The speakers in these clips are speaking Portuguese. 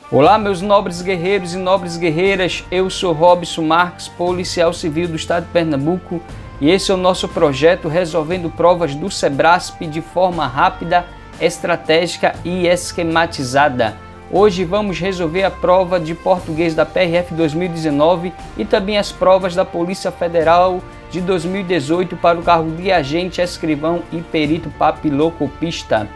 Olá, meus nobres guerreiros e nobres guerreiras, eu sou Robson Marques, policial civil do estado de Pernambuco, e esse é o nosso projeto Resolvendo Provas do Sebrasp de forma rápida, estratégica e esquematizada. Hoje vamos resolver a prova de português da PRF 2019 e também as provas da Polícia Federal de 2018 para o cargo de agente, escrivão e perito papiloscopista.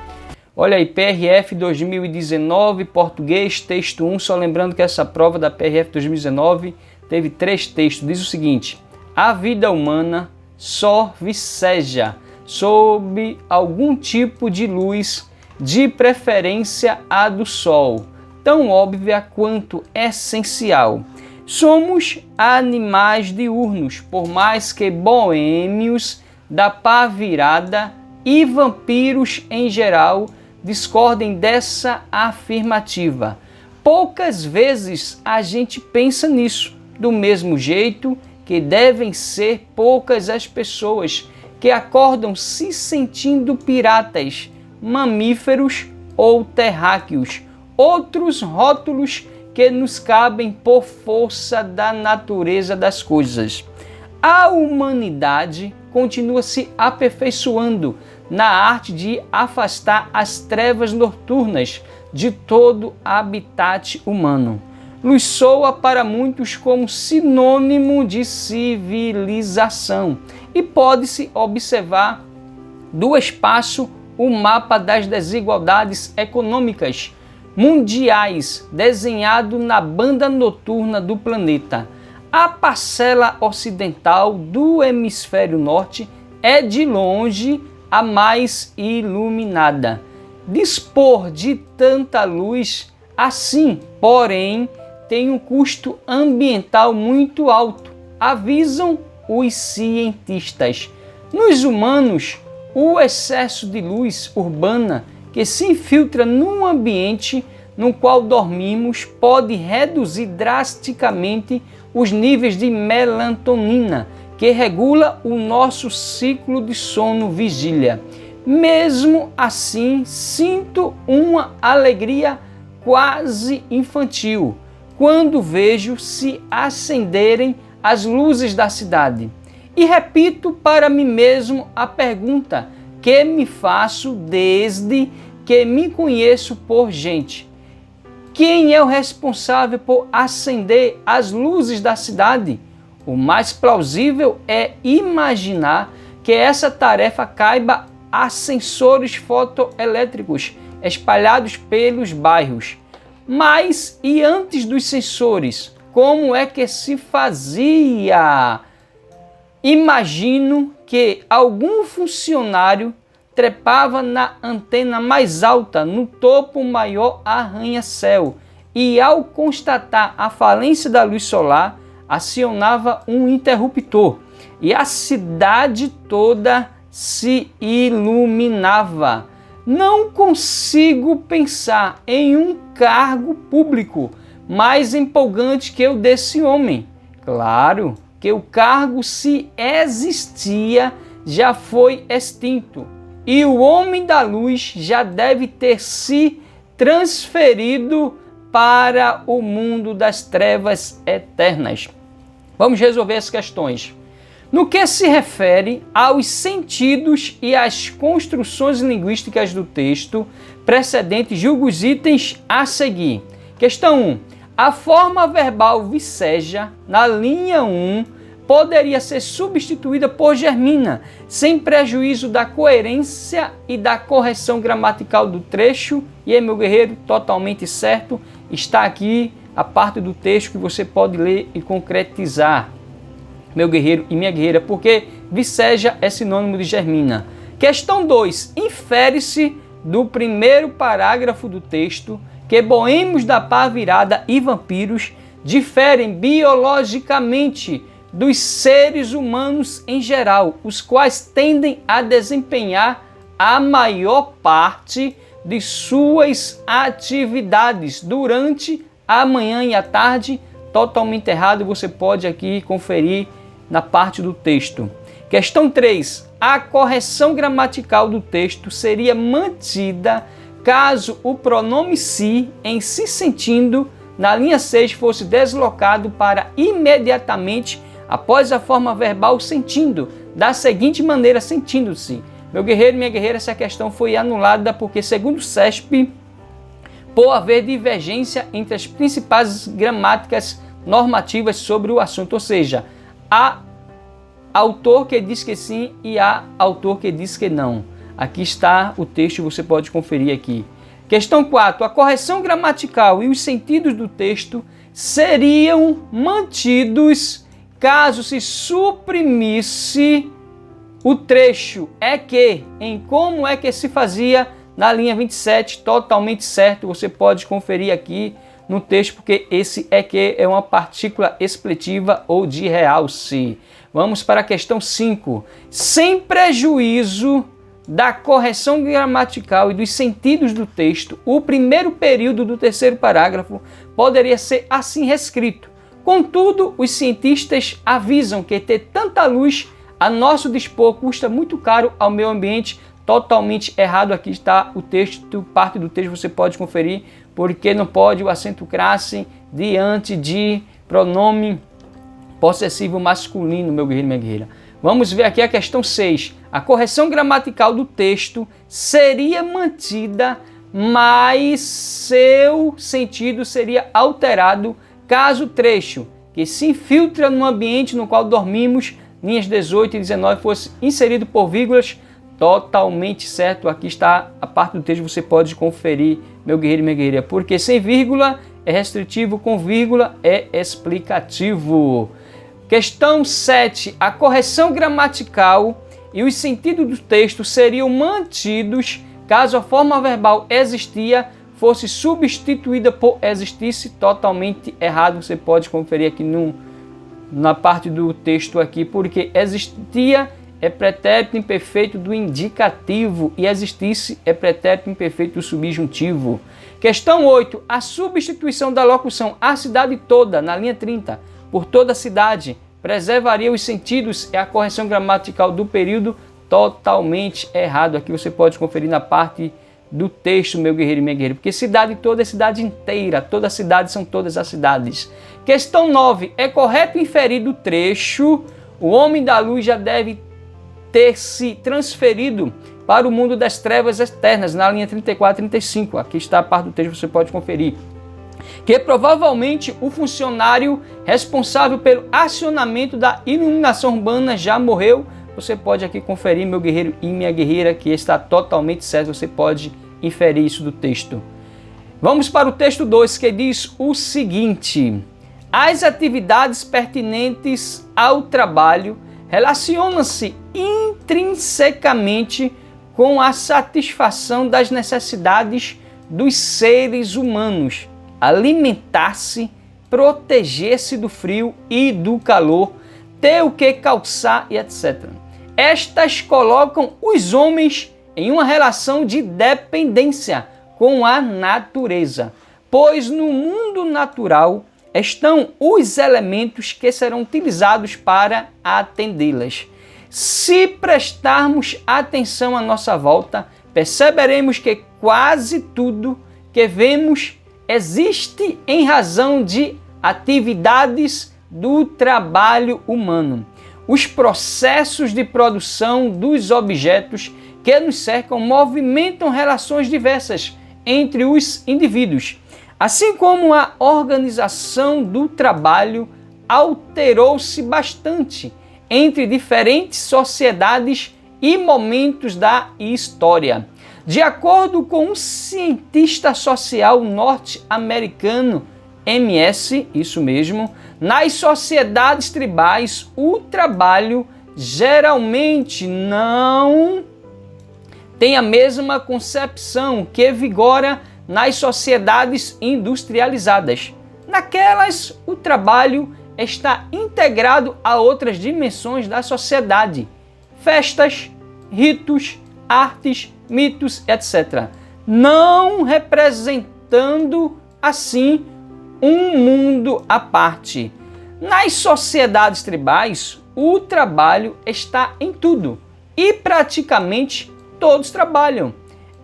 Olha aí, PRF 2019, português, texto 1, só lembrando que essa prova da PRF 2019 teve 3 textos. Diz o seguinte: a vida humana só viceja sob algum tipo de luz, de preferência a do sol, tão óbvia quanto essencial. Somos animais diurnos, por mais que boêmios da pá virada e vampiros em geral discordem dessa afirmativa. Poucas vezes a gente pensa nisso, do mesmo jeito que devem ser poucas as pessoas que acordam se sentindo piratas, mamíferos ou terráqueos, outros rótulos que nos cabem por força da natureza das coisas. A humanidade continua se aperfeiçoando na arte de afastar as trevas noturnas de todo habitat humano. Luz soa para muitos como sinônimo de civilização e pode-se observar do espaço o mapa das desigualdades econômicas mundiais desenhado na banda noturna do planeta. A parcela ocidental do hemisfério norte é de longe a mais iluminada. Dispor de tanta luz assim, porém, tem um custo ambiental muito alto, avisam os cientistas. Nos humanos, o excesso de luz urbana que se infiltra no ambiente no qual dormimos pode reduzir drasticamente os níveis de melatonina, que regula o nosso ciclo de sono-vigília. Mesmo assim, sinto uma alegria quase infantil quando vejo se acenderem as luzes da cidade. E repito para mim mesmo a pergunta que me faço desde que me conheço por gente: quem é o responsável por acender as luzes da cidade? O mais plausível é imaginar que essa tarefa caiba a sensores fotoelétricos espalhados pelos bairros. Mas e antes dos sensores, como é que se fazia? Imagino que algum funcionário trepava na antena mais alta, no topo maior arranha-céu, e ao constatar a falência da luz solar, acionava um interruptor e a cidade toda se iluminava. Não consigo pensar em um cargo público mais empolgante que o desse homem. Claro que o cargo, se existia, já foi extinto e o homem da luz já deve ter se transferido para o mundo das trevas eternas. Vamos resolver as questões. No que se refere aos sentidos e às construções linguísticas do texto precedente, julgue os itens a seguir. Questão 1. A forma verbal viceja, na linha 1, poderia ser substituída por germina, sem prejuízo da coerência e da correção gramatical do trecho. E aí, meu guerreiro, totalmente certo. Está aqui a parte do texto que você pode ler e concretizar, meu guerreiro e minha guerreira, porque viceja é sinônimo de germina. Questão 2. Infere-se do primeiro parágrafo do texto que boêmios da pá virada e vampiros diferem biologicamente dos seres humanos em geral, os quais tendem a desempenhar a maior parte de suas atividades durante a manhã e a tarde. Totalmente errado, você pode aqui conferir na parte do texto. Questão 3. A correção gramatical do texto seria mantida caso o pronome se, em se sentindo, na linha 6 fosse deslocado para imediatamente após a forma verbal sentindo, da seguinte maneira, sentindo-se. Meu guerreiro e minha guerreira, essa questão foi anulada porque, segundo o CESP, por haver divergência entre as principais gramáticas normativas sobre o assunto, ou seja, há autor que diz que sim e há autor que diz que não. Aqui está o texto, você pode conferir aqui. Questão 4. A correção gramatical e os sentidos do texto seriam mantidos caso se suprimisse o trecho é que, em como é que se fazia na linha 27, totalmente certo. Você pode conferir aqui no texto, porque esse é que é uma partícula expletiva ou de realce. Vamos para a questão 5. Sem prejuízo da correção gramatical e dos sentidos do texto, o primeiro período do terceiro parágrafo poderia ser assim reescrito. Contudo, os cientistas avisam que ter tanta luz a nosso dispor custa muito caro ao meio ambiente. Totalmente errado. Aqui está o texto, parte do texto você pode conferir, porque não pode o acento crasse diante de pronome possessivo masculino, meu guerreiro e minha guerreira. Vamos ver aqui a questão 6. A correção gramatical do texto seria mantida, mas seu sentido seria alterado caso o trecho que se infiltra no ambiente no qual dormimos, linhas 18 e 19, fosse inserido por vírgulas. Totalmente certo. Aqui está a parte do texto, você pode conferir, meu guerreiro e minha guerreira, porque sem vírgula é restritivo, com vírgula é explicativo. Questão 7. A correção gramatical e os sentidos do texto seriam mantidos caso a forma verbal existia fosse substituída por existisse. Totalmente errado. Você pode conferir aqui na parte do texto aqui, porque existia é pretérito imperfeito do indicativo e existisse é pretérito imperfeito do subjuntivo. Questão 8. A substituição da locução a cidade toda, na linha 30, por toda a cidade, preservaria os sentidos e a correção gramatical do período. Totalmente errado. Aqui você pode conferir na parte do texto, meu guerreiro e minha guerreira, porque cidade toda é cidade inteira, toda cidade são todas as cidades. Questão 9. É correto inferir do trecho: o homem da luz já deve ter se transferido para o mundo das trevas eternas, na linha 34 e 35. Aqui está a parte do texto, você pode conferir. Que provavelmente o funcionário responsável pelo acionamento da iluminação urbana já morreu. Você pode aqui conferir, meu guerreiro e minha guerreira, que está totalmente certo. Você pode inferir isso do texto. Vamos para o texto 2, que diz o seguinte: as atividades pertinentes ao trabalho relacionam-se intrinsecamente com a satisfação das necessidades dos seres humanos: alimentar-se, proteger-se do frio e do calor, ter o que calçar e etc. Estas colocam os homens em uma relação de dependência com a natureza, pois no mundo natural estão os elementos que serão utilizados para atendê-las. Se prestarmos atenção à nossa volta, perceberemos que quase tudo que vemos existe em razão de atividades do trabalho humano. Os processos de produção dos objetos que nos cercam movimentam relações diversas entre os indivíduos. Assim como a organização do trabalho alterou-se bastante entre diferentes sociedades e momentos da história. De acordo com um cientista social norte-americano, MS, isso mesmo, nas sociedades tribais, o trabalho geralmente não tem a mesma concepção que vigora nas sociedades industrializadas. Naquelas, o trabalho está integrado a outras dimensões da sociedade: festas, ritos, artes, mitos, etc., não representando assim um mundo à parte. Nas sociedades tribais, o trabalho está em tudo e praticamente todos trabalham.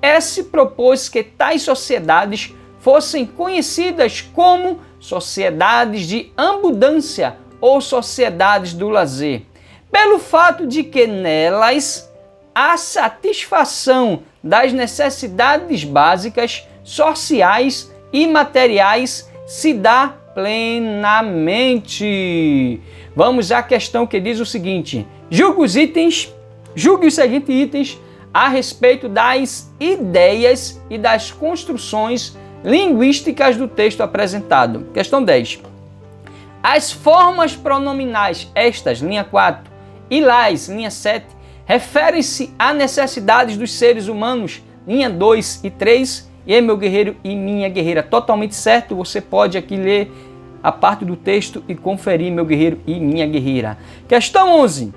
S propôs que tais sociedades fossem conhecidas como sociedades de abundância ou sociedades do lazer, pelo fato de que nelas a satisfação das necessidades básicas, sociais e materiais se dá plenamente. Vamos à questão que diz o seguinte: julgue os seguintes itens a respeito das ideias e das construções linguísticas do texto apresentado. Questão 10. As formas pronominais, estas, linha 4, e las, linha 7, referem-se a necessidades dos seres humanos, linha 2 e 3, e meu guerreiro e minha guerreira. Totalmente certo, você pode aqui ler a parte do texto e conferir, meu guerreiro e minha guerreira. Questão 11.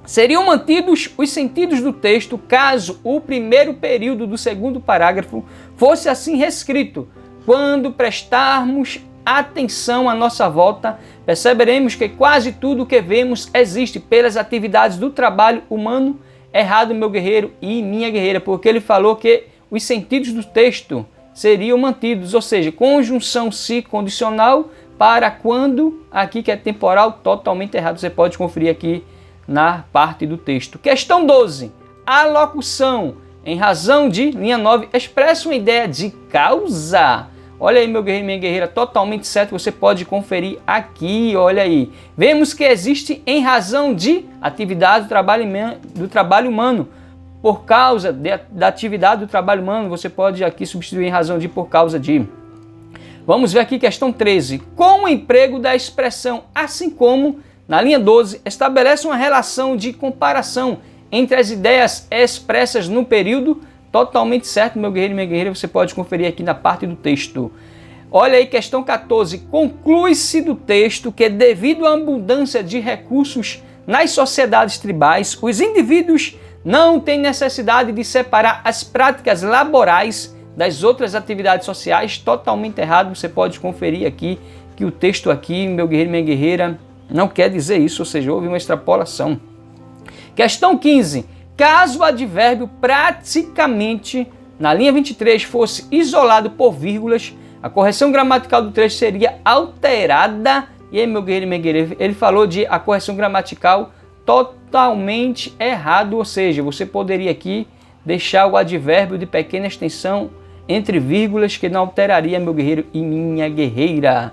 Seriam mantidos os sentidos do texto caso o primeiro período do segundo parágrafo fosse assim reescrito. Quando prestarmos atenção à nossa volta, perceberemos que quase tudo o que vemos existe pelas atividades do trabalho humano. Errado, meu guerreiro e minha guerreira, porque ele falou que os sentidos do texto seriam mantidos, ou seja, conjunção se condicional para quando, aqui que é temporal, totalmente errado. Você pode conferir aqui na parte do texto. Questão 12. A locução, em razão de, linha 9, expressa uma ideia de causa. Olha aí, meu guerreiro e minha guerreira, totalmente certo, você pode conferir aqui, olha aí. Vemos que existe em razão de atividade do trabalho humano. Por causa da atividade do trabalho humano, você pode aqui substituir em razão de, por causa de. Vamos ver aqui questão 13. Com o emprego da expressão assim como, na linha 12, estabelece uma relação de comparação entre as ideias expressas no período. Totalmente certo, meu guerreiro e minha guerreira, você pode conferir aqui na parte do texto. Olha aí, questão 14. Conclui-se do texto que, devido à abundância de recursos nas sociedades tribais, os indivíduos não têm necessidade de separar as práticas laborais das outras atividades sociais. Totalmente errado, você pode conferir aqui que o texto aqui, meu guerreiro e minha guerreira, não quer dizer isso, ou seja, houve uma extrapolação. Questão 15. Caso o advérbio praticamente, na linha 23, fosse isolado por vírgulas, a correção gramatical do trecho seria alterada. E aí, meu guerreiro e minha guerreira, ele falou de a correção gramatical totalmente errado, ou seja, você poderia aqui deixar o advérbio de pequena extensão entre vírgulas, que não alteraria, meu guerreiro e minha guerreira.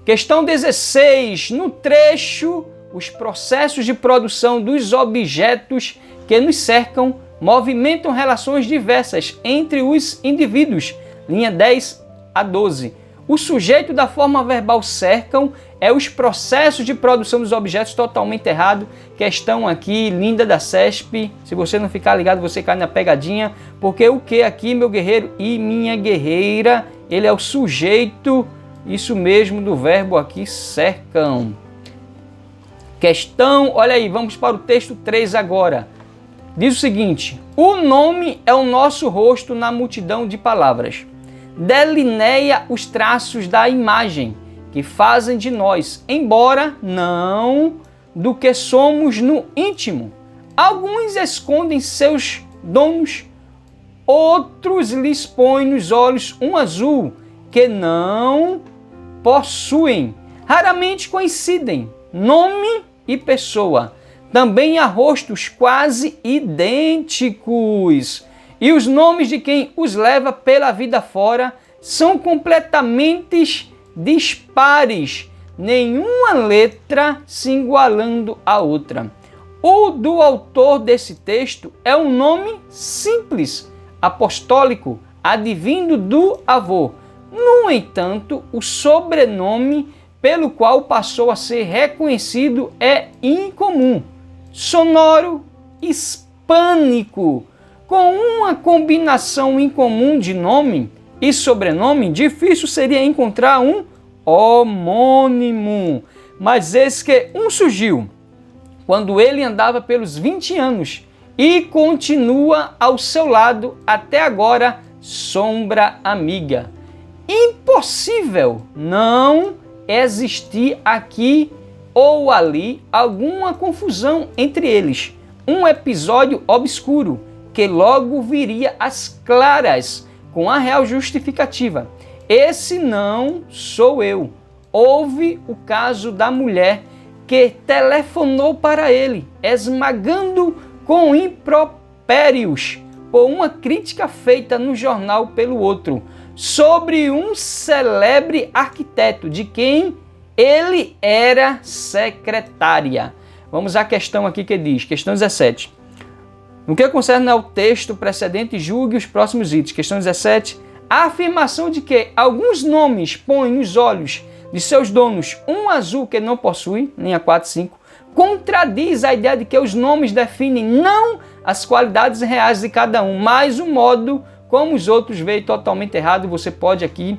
Questão 16. No trecho, os processos de produção dos objetos que nos cercam movimentam relações diversas entre os indivíduos. Linha 10 a 12. O sujeito da forma verbal cercam é os processos de produção dos objetos. Totalmente errado. Questão aqui, linda da CESP. Se você não ficar ligado, você cai na pegadinha. Porque o que aqui, meu guerreiro e minha guerreira, ele é o sujeito, isso mesmo, do verbo aqui, cercam. Questão, olha aí, vamos para o texto 3 agora. Diz o seguinte: o nome é o nosso rosto na multidão de palavras. Delineia os traços da imagem que fazem de nós, embora não do que somos no íntimo. Alguns escondem seus dons, outros lhes põem nos olhos um azul que não possuem. Raramente coincidem nome e pessoa. Também há rostos quase idênticos. E os nomes de quem os leva pela vida fora são completamente dispares, nenhuma letra se igualando à outra. O do autor desse texto é um nome simples, apostólico, advindo do avô. No entanto, o sobrenome pelo qual passou a ser reconhecido é incomum, sonoro, hispânico. Com uma combinação incomum de nome e sobrenome, difícil seria encontrar um homônimo. Mas eis que um surgiu quando ele andava pelos 20 anos e continua ao seu lado até agora, sombra amiga. Impossível não existir aqui ou ali alguma confusão entre eles. Um episódio obscuro que logo viria às claras, com a real justificativa. Esse não sou eu. Houve o caso da mulher que telefonou para ele, esmagando com impropérios por uma crítica feita no jornal pelo outro, sobre um célebre arquiteto, de quem ele era secretária. Vamos à questão aqui que diz, questão 17. No que concerne ao texto precedente, julgue os próximos itens. Questão 17. A afirmação de que alguns nomes põem nos olhos de seus donos um azul que não possui, linha 4 e 5, contradiz a ideia de que os nomes definem não as qualidades reais de cada um, mas o modo como os outros veem totalmente errado. Você pode aqui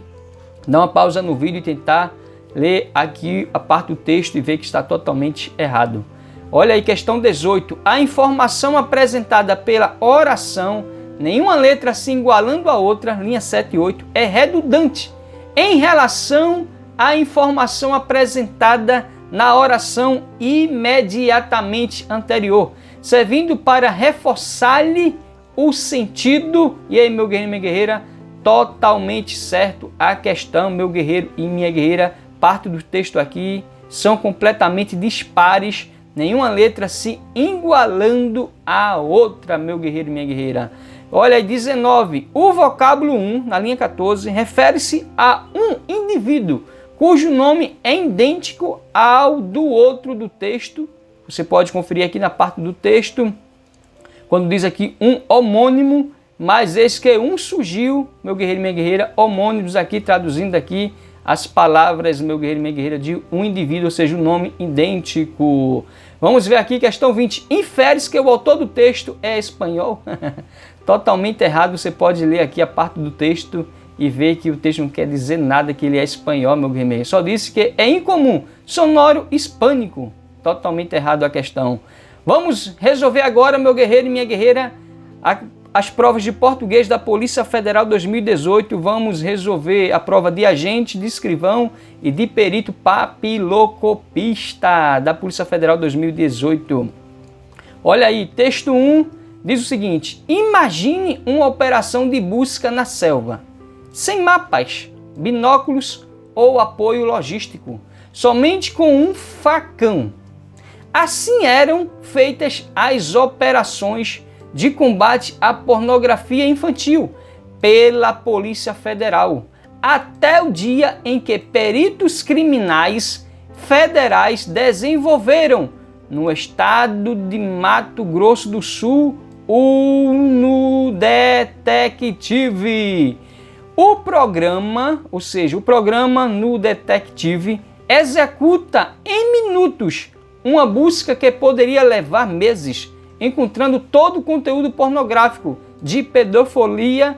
dar uma pausa no vídeo e tentar ler aqui a parte do texto e ver que está totalmente errado. Olha aí, questão 18. A informação apresentada pela oração, nenhuma letra se igualando à outra, linha 7 e 8, é redundante em relação à informação apresentada na oração imediatamente anterior, servindo para reforçar-lhe o sentido. E aí, meu guerreiro e minha guerreira, totalmente certo a questão, meu guerreiro e minha guerreira. Parte do texto aqui são completamente dispares, nenhuma letra se igualando à outra, meu guerreiro e minha guerreira. Olha aí, 19. O vocábulo 1, na linha 14, refere-se a um indivíduo cujo nome é idêntico ao do outro do texto. Você pode conferir aqui na parte do texto, quando diz aqui um homônimo, mas eis que um surgiu, meu guerreiro e minha guerreira, homônimos aqui, traduzindo aqui as palavras, meu guerreiro e minha guerreira, de um indivíduo, ou seja, um nome idêntico. Vamos ver aqui, questão 20. Infere-se que o autor do texto é espanhol. Totalmente errado. Você pode ler aqui a parte do texto e ver que o texto não quer dizer nada, que ele é espanhol, meu guerreiro. Só disse que é incomum, sonoro hispânico. Totalmente errado a questão. Vamos resolver agora, meu guerreiro e minha guerreira, as provas de português da Polícia Federal 2018. Vamos resolver a prova de agente, de escrivão e de perito papiloscopista da Polícia Federal 2018. Olha aí, texto 1 diz o seguinte: imagine uma operação de busca na selva, sem mapas, binóculos ou apoio logístico, somente com um facão. Assim eram feitas as operações de combate à pornografia infantil pela Polícia Federal, até o dia em que peritos criminais federais desenvolveram, no estado de Mato Grosso do Sul, o NuDetective. O programa, ou seja, o programa NuDetective executa em minutos uma busca que poderia levar meses, encontrando todo o conteúdo pornográfico de pedofilia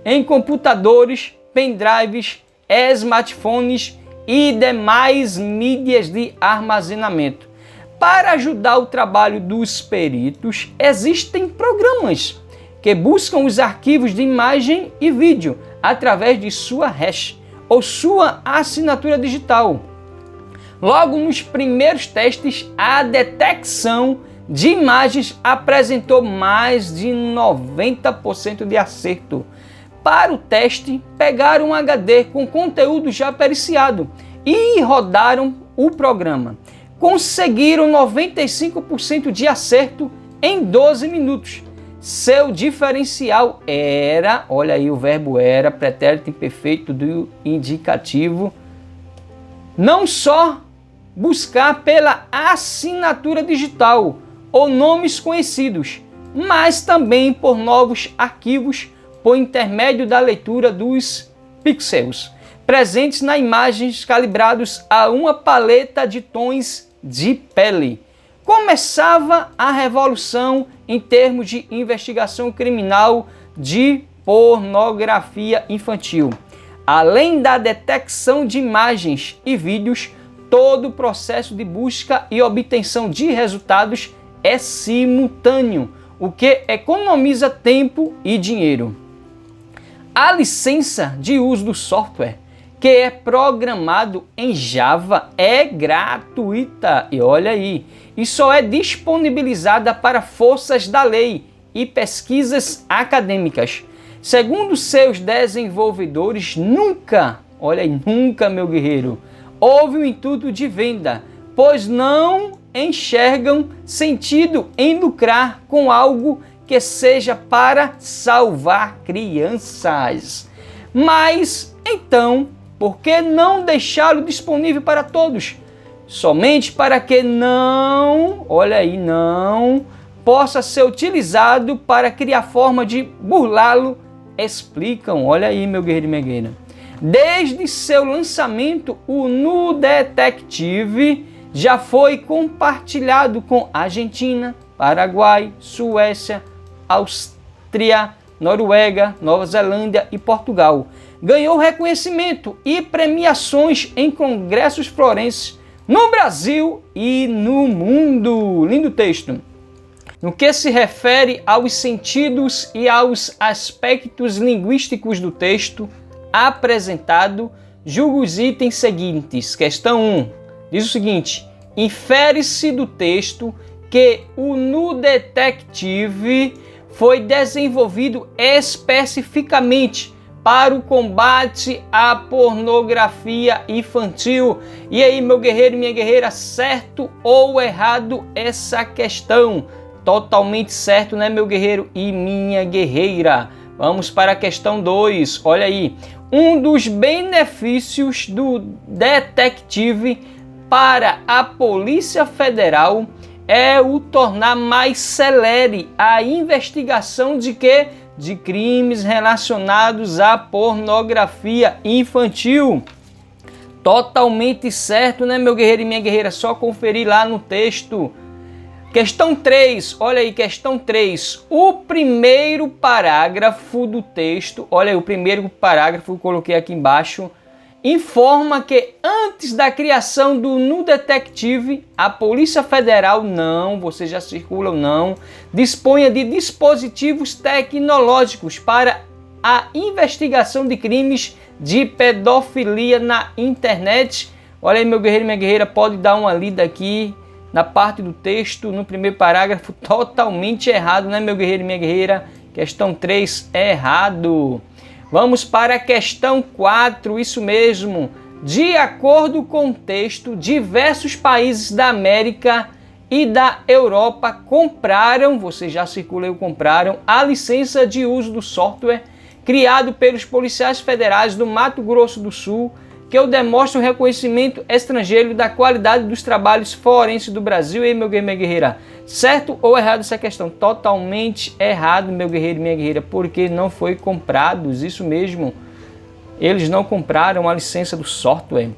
em computadores, pendrives, smartphones e demais mídias de armazenamento. Para ajudar o trabalho dos peritos, existem programas que buscam os arquivos de imagem e vídeo através de sua hash ou sua assinatura digital. Logo nos primeiros testes, a detecção de imagens apresentou mais de 90% de acerto. Para o teste, pegaram um HD com conteúdo já periciado e rodaram o programa. Conseguiram 95% de acerto em 12 minutos. Seu diferencial era, olha aí o verbo era, pretérito imperfeito do indicativo, não só buscar pela assinatura digital ou nomes conhecidos, mas também por novos arquivos por intermédio da leitura dos pixels presentes nas imagens, calibrados a uma paleta de tons de pele. Começava a revolução em termos de investigação criminal de pornografia infantil. Além da detecção de imagens e vídeos, todo o processo de busca e obtenção de resultados é simultâneo, o que economiza tempo e dinheiro. A licença de uso do software que é programado em Java é gratuita. E olha aí, e só é disponibilizada para forças da lei e pesquisas acadêmicas. Segundo seus desenvolvedores, nunca, olha aí, nunca, meu guerreiro, houve um intuito de venda, pois não enxergam sentido em lucrar com algo que seja para salvar crianças. Mas, então, por que não deixá-lo disponível para todos? Somente para que não, olha aí, não possa ser utilizado para criar forma de burlá-lo, explicam. Olha aí, meu guerreiro e minha guerreira. Desde seu lançamento, o Nu Detective já foi compartilhado com Argentina, Paraguai, Suécia, Áustria, Noruega, Nova Zelândia e Portugal. Ganhou reconhecimento e premiações em congressos forenses no Brasil e no mundo. Lindo texto. No que se refere aos sentidos e aos aspectos linguísticos do texto apresentado, julgo os itens seguintes. Questão 1. Diz o seguinte: infere-se do texto que o Nu Detective foi desenvolvido especificamente para o combate à pornografia infantil. E aí, meu guerreiro e minha guerreira, certo ou errado essa questão? Totalmente certo, né, meu guerreiro e minha guerreira? Vamos para a questão 2. Olha aí. Um dos benefícios do detetive para a Polícia Federal é o tornar mais celere a investigação de quê? De crimes relacionados à pornografia infantil. Totalmente certo, né, meu guerreiro e minha guerreira? Só conferir lá no texto. Questão 3, olha aí, questão 3. O primeiro parágrafo do texto, olha aí, o primeiro parágrafo, coloquei aqui embaixo, informa que antes da criação do Nu Detective, a Polícia Federal não, você já circula ou não, disponha de dispositivos tecnológicos para a investigação de crimes de pedofilia na internet. Olha aí, meu guerreiro e minha guerreira, pode dar uma lida aqui na parte do texto, no primeiro parágrafo, totalmente errado, né, meu guerreiro e minha guerreira? Questão 3, errado. Vamos para a questão 4, isso mesmo. De acordo com o texto, diversos países da América e da Europa compraram, você já circulou, compraram a licença de uso do software criado pelos policiais federais do Mato Grosso do Sul, que eu demonstro o reconhecimento estrangeiro da qualidade dos trabalhos forenses do Brasil. E meu guerreiro e minha guerreira, certo ou errado essa questão? Totalmente errado, meu guerreiro e minha guerreira, porque não foi comprados, isso mesmo, eles não compraram a licença do software.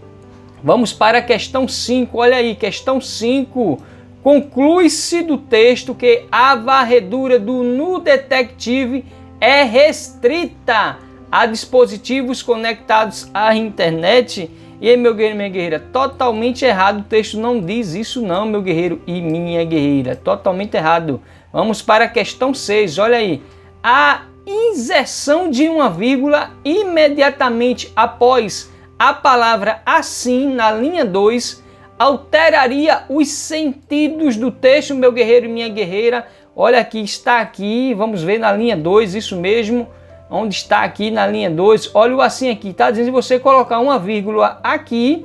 Vamos para a questão 5, olha aí, questão 5. Conclui-se do texto que a varredura do Nu Detective é restrita a dispositivos conectados à internet. E aí, meu guerreiro e minha guerreira, totalmente errado, o texto não diz isso não, meu guerreiro e minha guerreira, totalmente errado. Vamos para a questão 6, olha aí. A inserção de uma vírgula imediatamente após a palavra assim, na linha 2, alteraria os sentidos do texto, meu guerreiro e minha guerreira. Olha aqui, está aqui, vamos ver na linha 2, isso mesmo. Onde está aqui na linha 2, olha o assim aqui, está dizendo que você colocar uma vírgula aqui,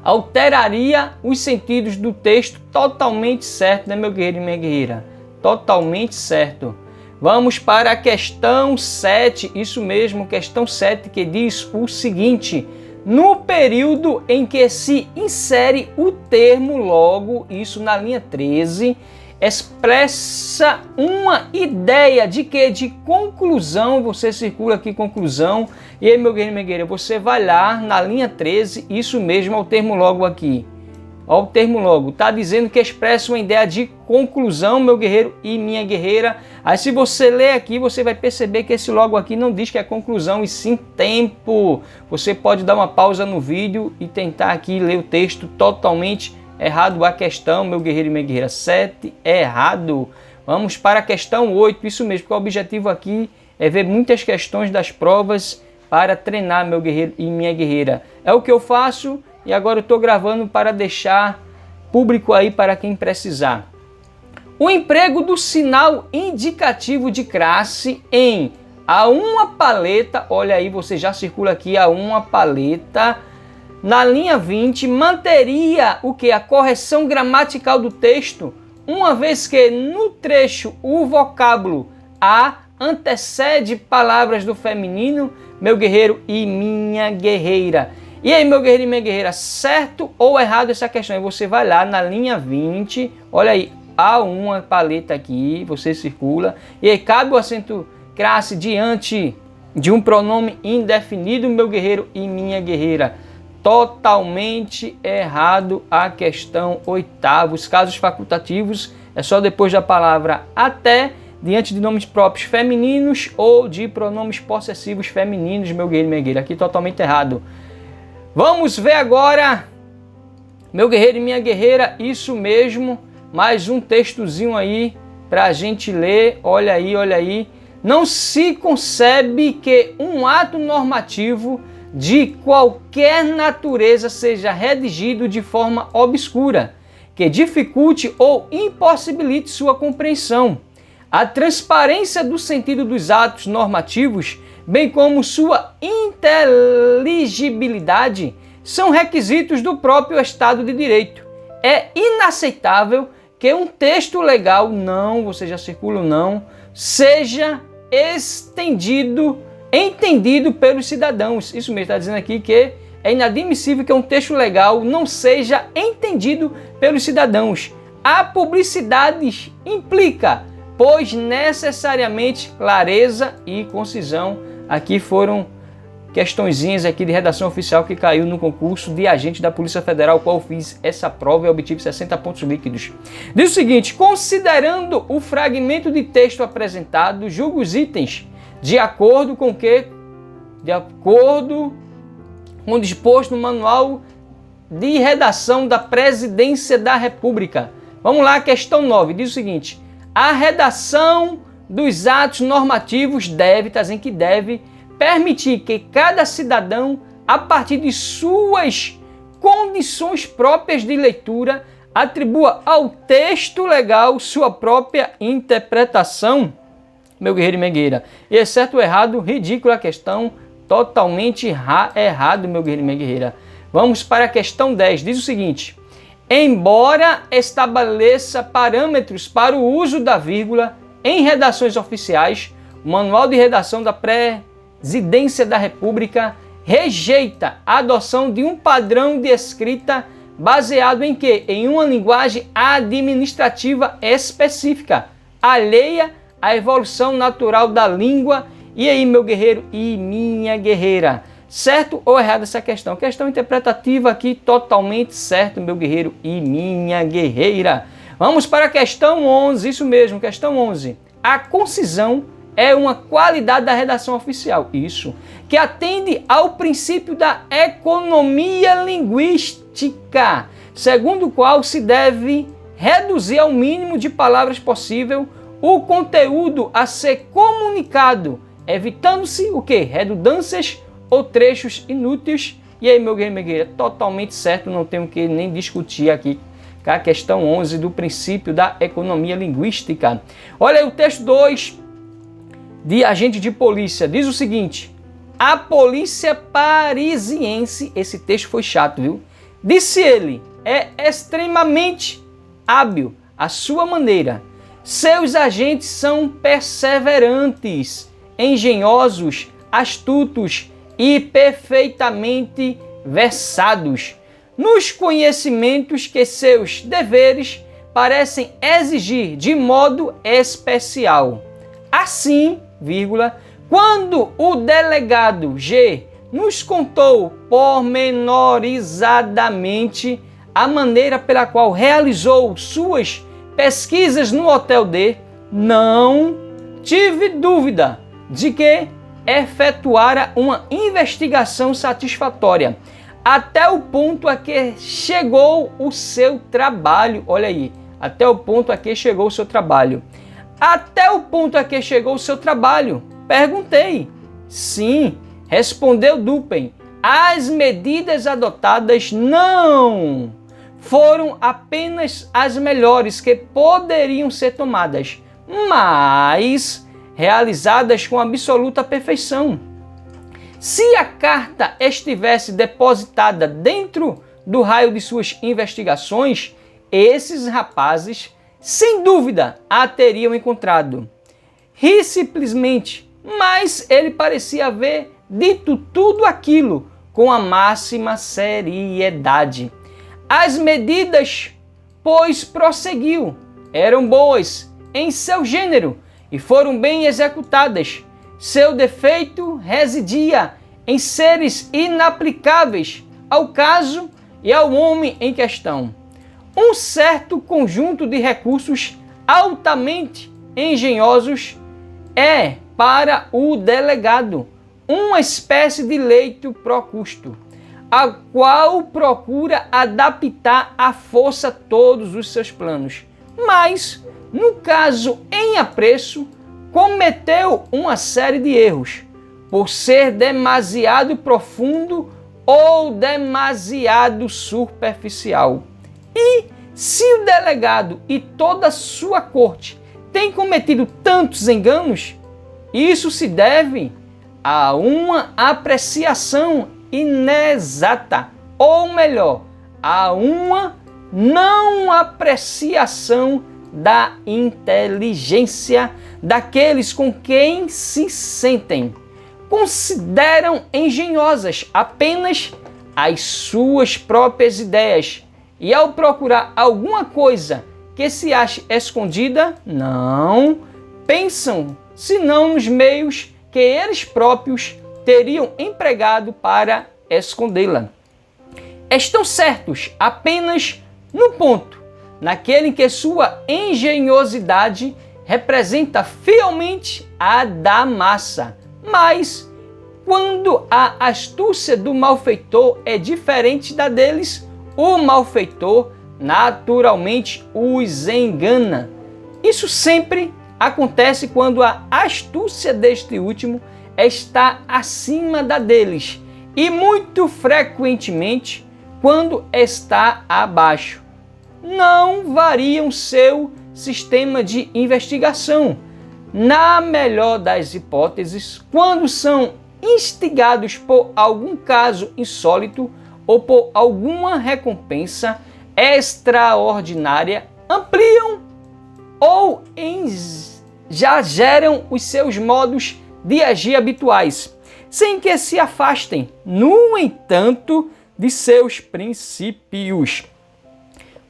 alteraria os sentidos do texto, totalmente certo, né, meu guerreiro e minha guerreira? Totalmente certo. Vamos para a questão 7, isso mesmo, questão 7, que diz o seguinte: no período em que se insere o termo logo, isso na linha 13, expressa uma ideia de que? De conclusão, você circula aqui conclusão, e aí, meu guerreiro e minha guerreira, você vai lá na linha 13, isso mesmo, ao termo logo aqui. Ao termo logo, está dizendo que expressa uma ideia de conclusão, meu guerreiro e minha guerreira. Aí se você ler aqui, você vai perceber que esse logo aqui não diz que é conclusão, e sim tempo. Você pode dar uma pausa no vídeo e tentar aqui ler o texto totalmente errado a questão, meu guerreiro e minha guerreira. 7, errado. Vamos para a questão 8, isso mesmo, porque o objetivo aqui é ver muitas questões das provas para treinar meu guerreiro e minha guerreira. É o que eu faço e agora eu estou gravando para deixar público aí para quem precisar. O emprego do sinal indicativo de classe em a uma paleta, olha aí, você já circula aqui a uma paleta, na linha 20, manteria o que? A correção gramatical do texto, uma vez que no trecho o vocábulo a antecede palavras do feminino, meu guerreiro e minha guerreira. E aí, meu guerreiro e minha guerreira, certo ou errado essa questão? E você vai lá na linha 20, olha aí, há uma paleta aqui, você circula, e aí cabe o acento classe diante de um pronome indefinido, meu guerreiro e minha guerreira. Totalmente errado a questão 8ª. Os casos facultativos é só depois da palavra até, diante de nomes próprios femininos ou de pronomes possessivos femininos, meu guerreiro e minha guerreira. Aqui totalmente errado. Vamos ver agora, meu guerreiro e minha guerreira, isso mesmo, mais um textozinho aí para a gente ler. Olha aí, olha aí. Não se concebe que um ato normativo de qualquer natureza seja redigido de forma obscura, que dificulte ou impossibilite sua compreensão. A transparência do sentido dos atos normativos, bem como sua inteligibilidade, são requisitos do próprio Estado de Direito. É inaceitável que um texto legal, não, você já circula o não, seja entendido pelos cidadãos. Isso mesmo, está dizendo aqui que é inadmissível que um texto legal não seja entendido pelos cidadãos. A publicidade implica, pois necessariamente clareza e concisão. Aqui foram questõezinhas aqui de redação oficial que caiu no concurso de agente da Polícia Federal, qual fiz essa prova e obtive 60 pontos líquidos. Diz o seguinte: considerando o fragmento de texto apresentado, julgo os itens de acordo com o disposto no Manual de Redação da Presidência da República. Vamos lá, questão 9, diz o seguinte: a redação dos atos normativos deve, está dizendo que deve, permitir que cada cidadão, a partir de suas condições próprias de leitura, atribua ao texto legal sua própria interpretação, meu guerreiro e minha guerreira. E é certo ou errado? Ridícula a questão, totalmente errado, meu guerreiro e minha guerreira. Vamos para a questão 10, diz o seguinte: embora estabeleça parâmetros para o uso da vírgula em redações oficiais, o Manual de Redação da Presidência da República rejeita a adoção de um padrão de escrita baseado em quê? Em uma linguagem administrativa específica, alheia à evolução natural da língua. E aí, meu guerreiro e minha guerreira, certo ou errado essa questão? Questão interpretativa aqui, totalmente certo, meu guerreiro e minha guerreira. Vamos para a questão 11, isso mesmo, questão 11. A concisão é uma qualidade da redação oficial, isso, que atende ao princípio da economia linguística, segundo o qual se deve reduzir ao mínimo de palavras possível o conteúdo a ser comunicado, evitando-se o quê? Redundâncias ou trechos inúteis. E aí, meu guerreiro e minha guerreira, totalmente certo, não tenho que nem discutir aqui com a questão 11 do princípio da economia linguística. Olha aí o texto 2 de agente de polícia, diz o seguinte: a polícia parisiense, esse texto foi chato, viu? Disse ele, é extremamente hábil à sua maneira. Seus agentes são perseverantes, engenhosos, astutos e perfeitamente versados nos conhecimentos que seus deveres parecem exigir de modo especial. Assim, vírgula, quando o delegado G nos contou pormenorizadamente a maneira pela qual realizou suas pesquisas no Hotel D, não tive dúvida de que efetuara uma investigação satisfatória até o ponto a que chegou o seu trabalho. Olha aí, até o ponto a que chegou o seu trabalho. Até o ponto a que chegou o seu trabalho? Perguntei. Sim, Respondeu Dupin: as medidas adotadas não foram apenas as melhores que poderiam ser tomadas, mas realizadas com absoluta perfeição. Se a carta estivesse depositada dentro do raio de suas investigações, esses rapazes, sem dúvida, a teriam encontrado. Ri simplesmente, mas ele parecia haver dito tudo aquilo com a máxima seriedade. As medidas, pois, prosseguiu, eram boas em seu gênero e foram bem executadas. Seu defeito residia em seres inaplicáveis ao caso e ao homem em questão. Um certo conjunto de recursos altamente engenhosos é, para o delegado, uma espécie de leito pro custo, a qual procura adaptar à força todos os seus planos. Mas, no caso em apreço, cometeu uma série de erros, por ser demasiado profundo ou demasiado superficial. E se o delegado e toda a sua corte têm cometido tantos enganos, isso se deve a uma apreciação inexata, ou melhor, a uma não apreciação da inteligência daqueles com quem se sentem. Consideram engenhosas apenas as suas próprias ideias e, ao procurar alguma coisa que se ache escondida, não pensam senão nos meios que eles próprios teriam empregado para escondê-la. Estão certos apenas no ponto, naquele em que sua engenhosidade representa fielmente a da massa, mas quando a astúcia do malfeitor é diferente da deles, o malfeitor naturalmente os engana. Isso sempre acontece quando a astúcia deste último está acima da deles e muito frequentemente quando está abaixo. Não variam seu sistema de investigação. Na melhor das hipóteses, quando são instigados por algum caso insólito ou por alguma recompensa extraordinária, ampliam ou exageram os seus modos de agir habituais, sem que se afastem, no entanto, de seus princípios.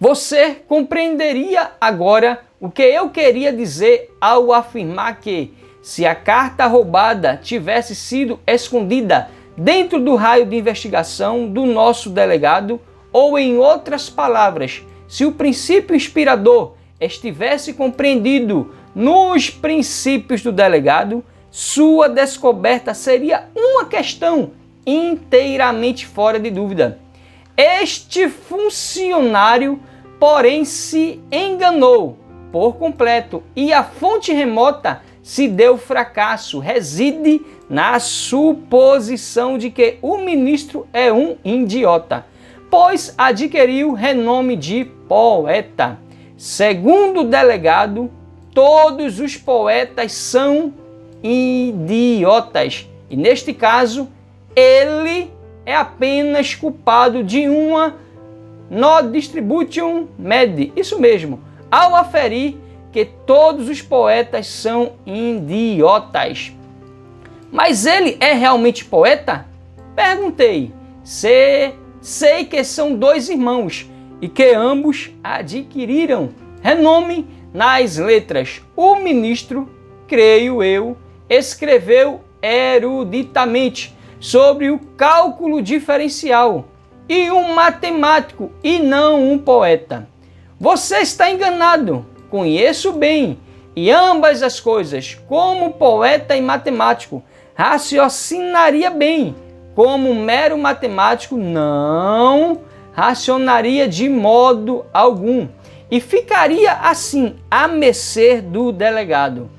Você compreenderia agora o que eu queria dizer ao afirmar que, se a carta roubada tivesse sido escondida dentro do raio de investigação do nosso delegado, ou em outras palavras, se o princípio inspirador estivesse compreendido nos princípios do delegado, sua descoberta seria uma questão inteiramente fora de dúvida. Este funcionário, porém, se enganou por completo e a fonte remota se deu fracasso. Reside na suposição de que o ministro é um idiota, pois adquiriu renome de poeta. Segundo o delegado, todos os poetas são idiotas e, neste caso, ele é apenas culpado de uma no distribution medi, isso mesmo, ao aferir que todos os poetas são idiotas. Mas ele é realmente poeta? Perguntei. Sei que são dois irmãos e que ambos adquiriram renome nas letras. O ministro, creio eu, escreveu eruditamente sobre o cálculo diferencial, e um matemático e não um poeta. Você está enganado, conheço bem, e ambas as coisas, como poeta e matemático, raciocinaria bem. Como mero matemático, não racionaria de modo algum, e ficaria assim à mercê do delegado.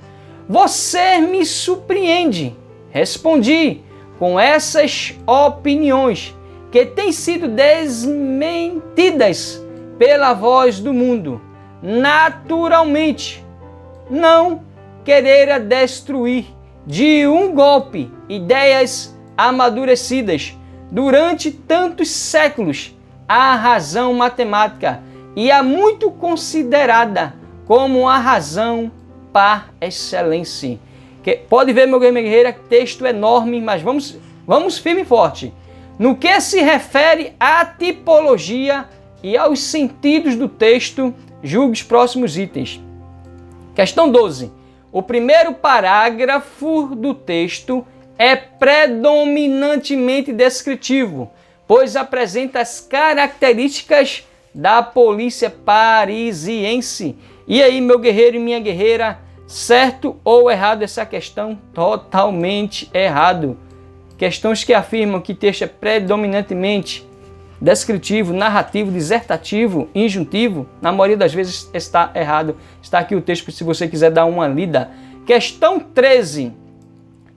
Você me surpreende, respondi. com essas opiniões que têm sido desmentidas pela voz do mundo. Naturalmente, não querer destruir de um golpe ideias amadurecidas durante tantos séculos, a razão matemática e a muito considerada como a razão par excellence. Pode ver, meu guerreiro, minha guerreira, texto enorme, mas vamos firme e forte. No que se refere à tipologia e aos sentidos do texto, julgue os próximos itens. Questão 12. O primeiro parágrafo do texto é predominantemente descritivo, pois apresenta as características da polícia parisiense. E aí, meu guerreiro e minha guerreira, certo ou errado essa questão? Totalmente errado. Questões que afirmam que o texto é predominantemente descritivo, narrativo, dissertativo, injuntivo, na maioria das vezes está errado. Está aqui o texto se você quiser dar uma lida. Questão 13.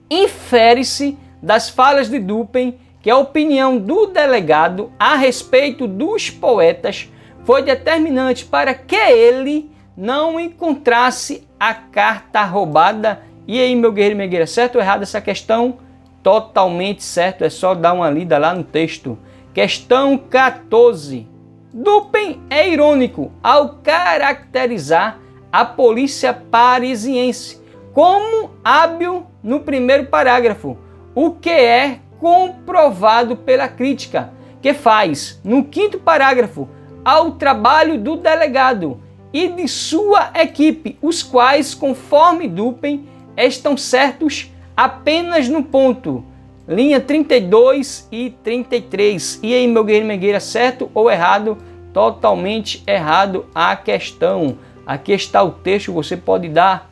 Infere-se das falas de Dupin que a opinião do delegado a respeito dos poetas foi determinante para que ele não encontrasse a carta roubada. E aí, meu guerreiro e minha guerreira, certo ou errado essa questão? Totalmente certo, é só dar uma lida lá no texto. Questão 14. Dupin é irônico ao caracterizar a polícia parisiense como hábil no primeiro parágrafo, o que é comprovado pela crítica, que faz no quinto parágrafo ao trabalho do delegado e de sua equipe, os quais, conforme Dupin, estão certos apenas no ponto, linha 32 e 33. E aí, meu guerreiro e minha guerreira, certo ou errado? Totalmente errado a questão. Aqui está o texto, você pode dar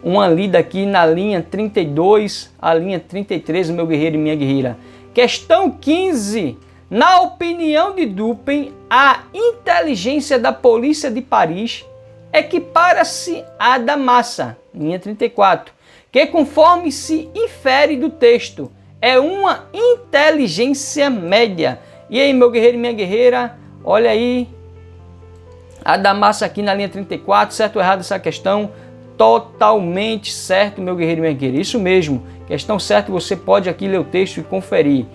uma lida aqui na linha 32, a linha 33, meu guerreiro e minha guerreira. Questão 15. Na opinião de Dupin, a inteligência da polícia de Paris equipara-se à da massa, linha 34, que conforme se infere do texto, é uma inteligência média. E aí, meu guerreiro e minha guerreira, olha aí, a da massa aqui na linha 34, certo ou errado essa questão? Totalmente certo, meu guerreiro e minha guerreira, isso mesmo, questão certa, você pode aqui ler o texto e conferir.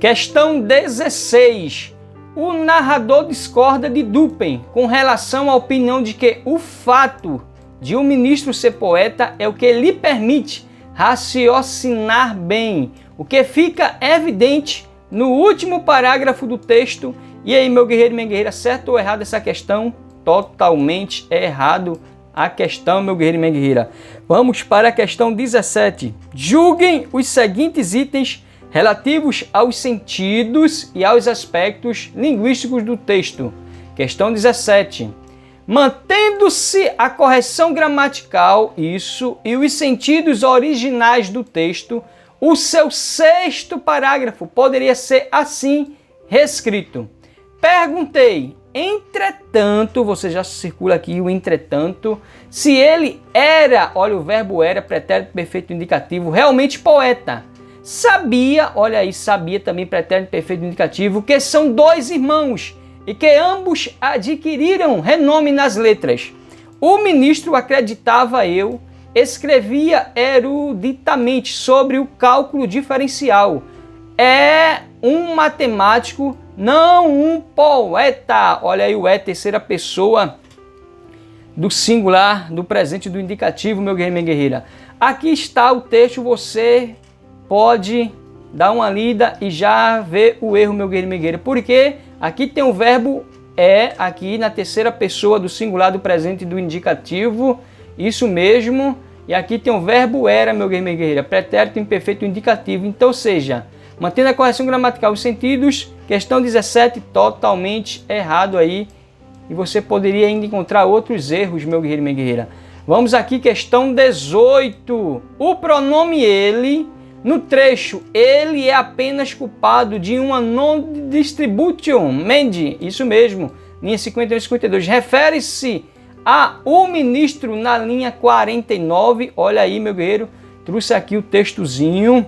Questão 16. O narrador discorda de Dupin com relação à opinião de que o fato de um ministro ser poeta é o que lhe permite raciocinar bem, o que fica evidente no último parágrafo do texto. E aí, meu guerreiro e minha guerreira, certo ou errado essa questão? Totalmente errado a questão, meu guerreiro e minha guerreira. Vamos para a questão 17. Julguem os seguintes itens relativos aos sentidos e aos aspectos linguísticos do texto. Questão 17. Mantendo-se a correção gramatical, isso, e os sentidos originais do texto, o seu sexto parágrafo poderia ser assim reescrito. Perguntei, entretanto, você já circula aqui o entretanto, se ele era, olha o verbo era, pretérito perfeito indicativo, realmente poeta. Sabia, olha aí, sabia também pretérito perfeito indicativo, que são dois irmãos e que ambos adquiriram renome nas letras. O ministro, acreditava eu, escrevia eruditamente sobre o cálculo diferencial. É um matemático, não um poeta. Olha aí o é, terceira pessoa do singular, do presente, do indicativo, meu guerreiro e minha guerreira. Aqui está o texto, você pode dar uma lida e já ver o erro, meu guerreiro e minha guerreira. Porque aqui tem o verbo é, aqui na terceira pessoa do singular, do presente e do indicativo. Isso mesmo. E aqui tem o verbo era, meu guerreiro e minha guerreira. Pretérito imperfeito indicativo. Então, seja, mantendo a correção gramatical os sentidos, questão 17, totalmente errado aí. E você poderia ainda encontrar outros erros, meu guerreiro e minha guerreira. Vamos aqui, questão 18. O pronome ele, no trecho, ele é apenas culpado de uma non-distribution mendi, isso mesmo, linha 51 e 52, refere-se a o ministro na linha 49, olha aí, meu guerreiro, trouxe aqui o textozinho,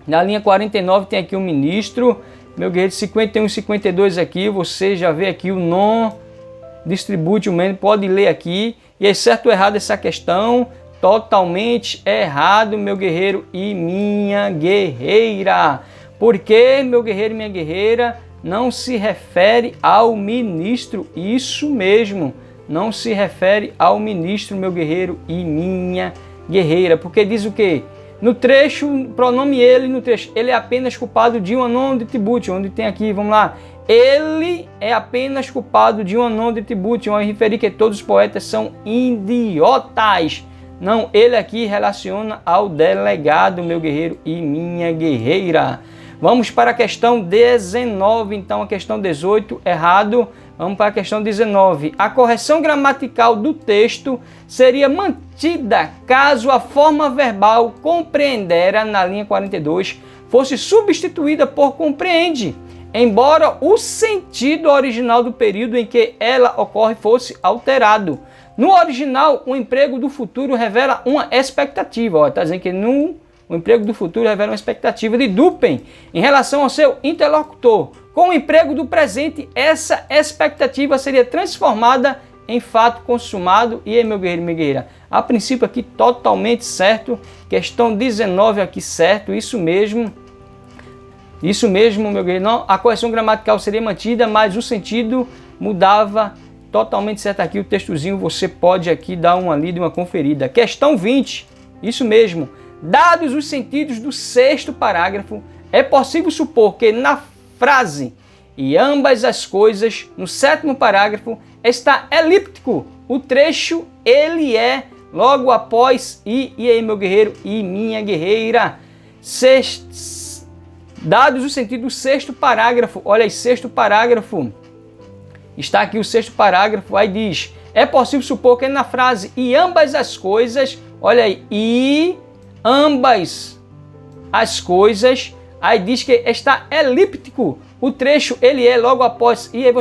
Na linha 49 tem aqui o ministro. Meu guerreiro, 51 e 52 aqui, você já vê aqui o non-distribute human, pode ler aqui. E é certo ou errado essa questão? Totalmente errado, meu guerreiro e minha guerreira. Por que, meu guerreiro e minha guerreira, não se refere ao ministro? Isso mesmo, não se refere ao ministro, meu guerreiro e minha guerreira. Porque diz o quê? No trecho, pronome ele, no trecho, ele é apenas culpado de uma non-distribute, onde tem aqui, vamos lá, ele é apenas culpado de uma non-distribute, onde referir que todos os poetas são idiotas. Não, ele aqui relaciona ao delegado, meu guerreiro e minha guerreira. Vamos para a questão 19, então a questão 18, errado. Vamos para a questão 19. A correção gramatical do texto seria mantida caso a forma verbal compreendera, na linha 42, fosse substituída por compreende, embora o sentido original do período em que ela ocorre fosse alterado. No original, o emprego do futuro revela uma expectativa. Está dizendo que o emprego do futuro revela uma expectativa de Dupin em relação ao seu interlocutor. Com o emprego do presente, essa expectativa seria transformada em fato consumado. E aí, meu guerreiro e minha guerreira, a princípio aqui totalmente certo. Questão 19 aqui certo, isso mesmo. Isso mesmo, meu guerreiro. Não, a correção gramatical seria mantida, mas o sentido mudava. Totalmente certo aqui o textozinho, você pode aqui dar uma lida e uma conferida. Questão 20, isso mesmo. Dados os sentidos do 6º parágrafo, é possível supor que na frase e ambas as coisas, no 7º parágrafo, está elíptico. O trecho, ele é logo após e aí, meu guerreiro e minha guerreira. Dados os sentidos do 6º parágrafo, olha aí, 6º parágrafo. Está aqui o 6º parágrafo, aí diz, é possível supor que na frase e ambas as coisas, olha aí, e ambas as coisas, aí diz que está elíptico, o trecho ele é logo após, e aí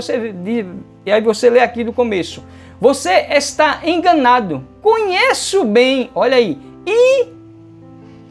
você lê aqui do começo, você está enganado, conheço bem, olha aí,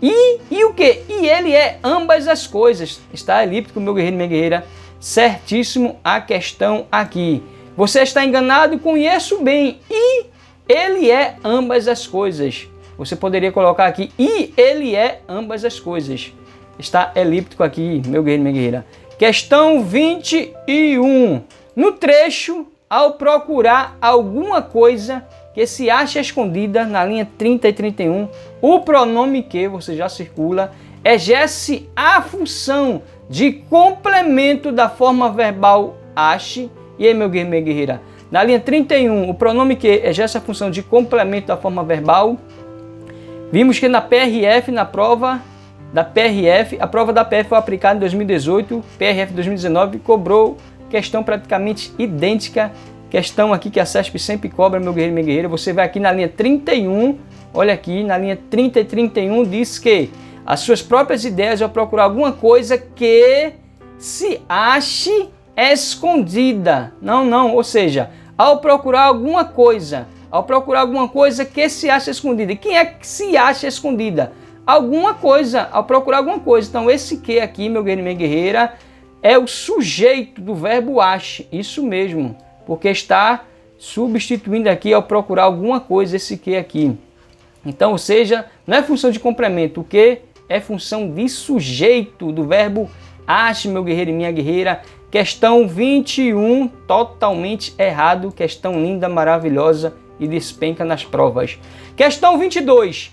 e o que? E ele é ambas as coisas, está elíptico, meu guerreiro e minha guerreira. Certíssimo a questão aqui. Você está enganado, conheço bem. E ele é ambas as coisas. Você poderia colocar aqui, e ele é ambas as coisas. Está elíptico aqui, meu guerreiro e minha guerreira. Questão 21. No trecho, ao procurar alguma coisa que se acha escondida, na linha 30 e 31, o pronome que, você já circula, exerce a função de complemento da forma verbal ache. E aí, meu guerreiro, minha guerreira, na linha 31, o pronome que exerce a função de complemento da forma verbal. Vimos que na PRF, na prova da PRF, a prova da PRF foi aplicada em 2018, PRF 2019 cobrou questão praticamente idêntica, questão aqui que a CESP sempre cobra, meu guerreiro, minha guerreira. Você vai aqui na linha 31, olha aqui, na linha 30 e 31 diz que as suas próprias ideias ao procurar alguma coisa que se ache escondida. Não, ou seja, ao procurar alguma coisa que se acha escondida. E quem é que se acha escondida? Alguma coisa, ao procurar alguma coisa. Então esse que aqui, meu guerreiro e minha guerreira, é o sujeito do verbo ache, isso mesmo, porque está substituindo aqui ao procurar alguma coisa esse que aqui. Então, ou seja, não é função de complemento, o que é função de sujeito do verbo ache, meu guerreiro e minha guerreira. Questão 21, totalmente errado, questão linda, maravilhosa e despenca nas provas. Questão 22,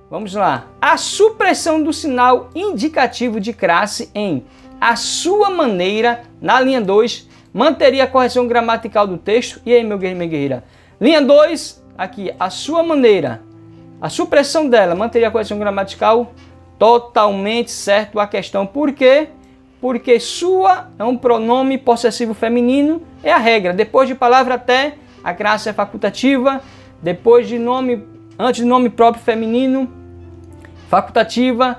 vamos lá. A supressão do sinal indicativo de classe em a sua maneira, na linha 2, manteria a correção gramatical do texto. E aí, meu guerreiro e minha guerreira? Linha 2, aqui, a sua maneira, a supressão dela manteria a correção gramatical. Totalmente certo a questão. Por quê? Porque sua é um pronome possessivo feminino, é a regra. Depois de palavra até, a classe é facultativa. Depois de nome, antes de nome próprio feminino, facultativa.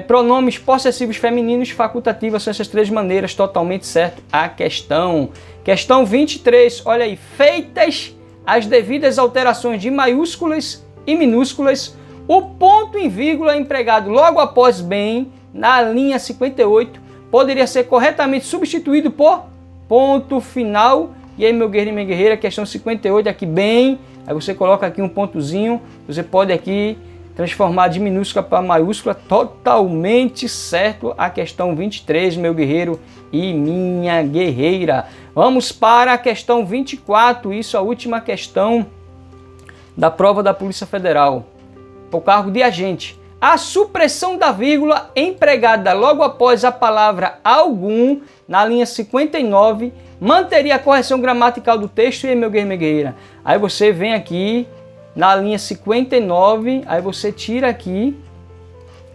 Pronomes possessivos femininos, facultativas, são essas três maneiras. Totalmente certo a questão. Questão 23, olha aí. Feitas as devidas alterações de maiúsculas e minúsculas, o ponto em vírgula empregado logo após bem na linha 58, poderia ser corretamente substituído por ponto final. E aí, meu guerreiro e minha guerreira, questão 58 aqui bem, aí você coloca aqui um pontozinho, você pode aqui transformar de minúscula para maiúscula, totalmente certo a questão 23, meu guerreiro e minha guerreira. Vamos para a questão 24, isso a última questão da prova da Polícia Federal, o cargo de agente. A supressão da vírgula empregada logo após a palavra algum, na linha 59, manteria a correção gramatical do texto. E aí, meu guerreiro e minha guerreira, aí você vem aqui na linha 59, aí você tira aqui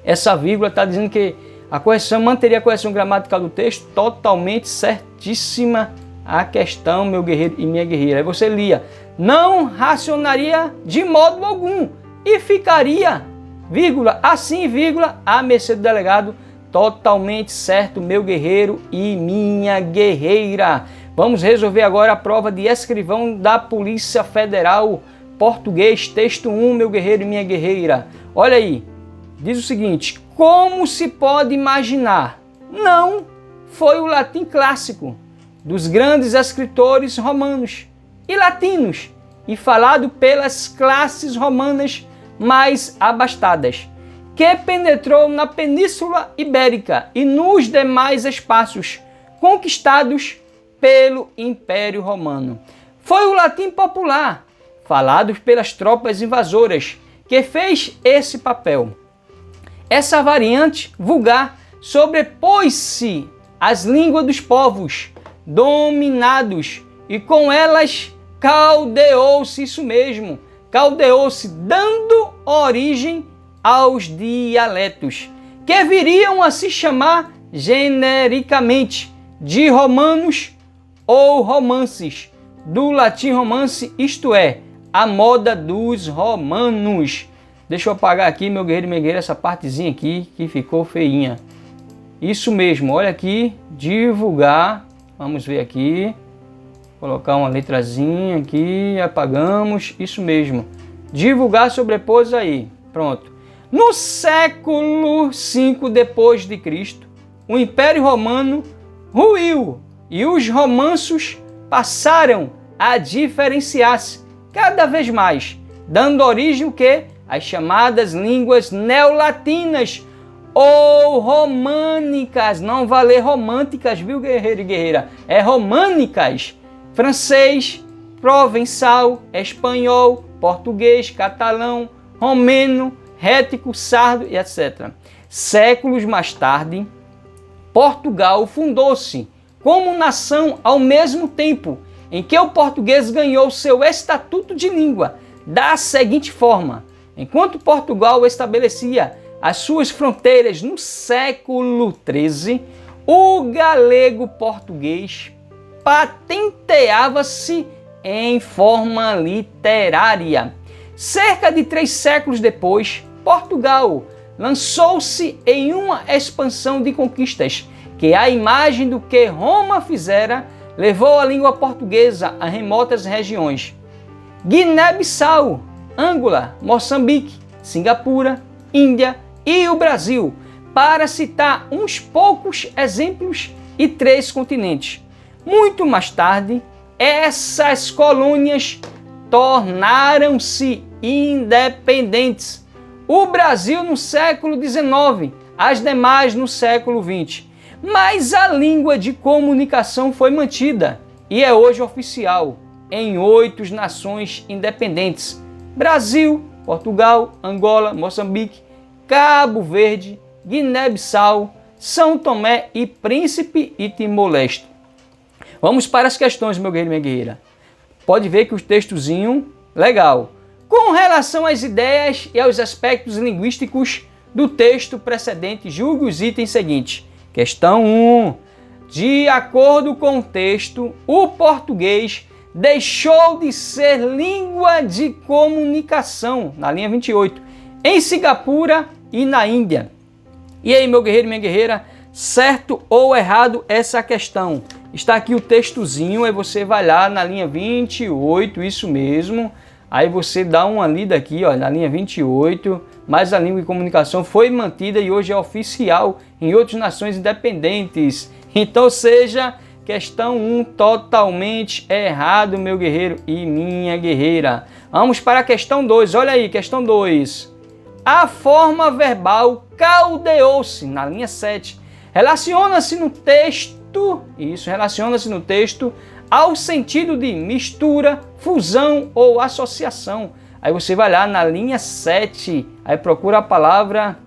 essa vírgula, está dizendo que a correção manteria a correção gramatical do texto, totalmente certíssima a questão, meu guerreiro e minha guerreira. Aí você lia, não racionaria de modo algum e ficaria, vírgula, assim, vírgula, à mercê do delegado, totalmente certo, meu guerreiro e minha guerreira. Vamos resolver agora a prova de escrivão da Polícia Federal, português, texto 1, meu guerreiro e minha guerreira. Olha aí, diz o seguinte, como se pode imaginar, não foi o latim clássico dos grandes escritores romanos e latinos e falado pelas classes romanas mais abastadas, que penetrou na Península Ibérica e nos demais espaços conquistados pelo Império Romano. Foi o latim popular, falado pelas tropas invasoras, que fez esse papel. Essa variante vulgar sobrepôs-se às línguas dos povos dominados e com elas caldeou-se, isso mesmo, caldeou-se, dando origem aos dialetos, que viriam a se chamar genericamente de romanos ou romances, do latim romance, isto é, a moda dos romanos. Deixa eu apagar aqui, meu guerreiro e minha guerreira, essa partezinha aqui que ficou feinha. Isso mesmo, olha aqui, divulgar, vamos ver aqui, colocar uma letrazinha aqui, apagamos, isso mesmo, divulgar, sobrepôs aí, pronto. No século V depois de Cristo, o Império Romano ruiu e os romanços passaram a diferenciar-se cada vez mais, dando origem o quê? As chamadas línguas neolatinas ou românicas, não vai ler românticas, viu, guerreiro e guerreira? É românicas, francês, provençal, espanhol, português, catalão, romeno, rético, sardo e etc. Séculos mais tarde, Portugal fundou-se como nação ao mesmo tempo em que o português ganhou seu estatuto de língua da seguinte forma: enquanto Portugal estabelecia as suas fronteiras no século XIII, o galego português patenteava-se em forma literária. Cerca de 3 séculos depois, Portugal lançou-se em uma expansão de conquistas que, à imagem do que Roma fizera, levou a língua portuguesa a remotas regiões. Guiné-Bissau, Angola, Moçambique, Singapura, Índia e o Brasil, para citar uns poucos exemplos, e 3 continentes. Muito mais tarde, essas colônias tornaram-se independentes. O Brasil no século XIX, as demais no século XX. Mas a língua de comunicação foi mantida e é hoje oficial em 8 nações independentes: Brasil, Portugal, Angola, Moçambique, Cabo Verde, Guiné-Bissau, São Tomé e Príncipe e Timor-Leste. Vamos para as questões, meu guerreiro e minha guerreira. Pode ver que o textozinho, legal. Com relação às ideias e aos aspectos linguísticos do texto precedente, julgue os itens seguintes. Questão 1. De acordo com o texto, o português deixou de ser língua de comunicação, na linha 28, em Singapura e na Índia. E aí, meu guerreiro e minha guerreira, certo ou errado essa questão? Está aqui o textozinho, aí você vai lá na linha 28, isso mesmo. Aí você dá uma lida aqui, ó, na linha 28, mas a língua de comunicação foi mantida e hoje é oficial em outras nações independentes. Então seja questão 1 totalmente errado, meu guerreiro e minha guerreira. Vamos para a questão 2, olha aí, questão 2. A forma verbal caldeou-se, na linha 7, relaciona-se no texto, relaciona-se no texto ao sentido de mistura, fusão ou associação. Aí você vai lá na linha 7, aí procura a palavra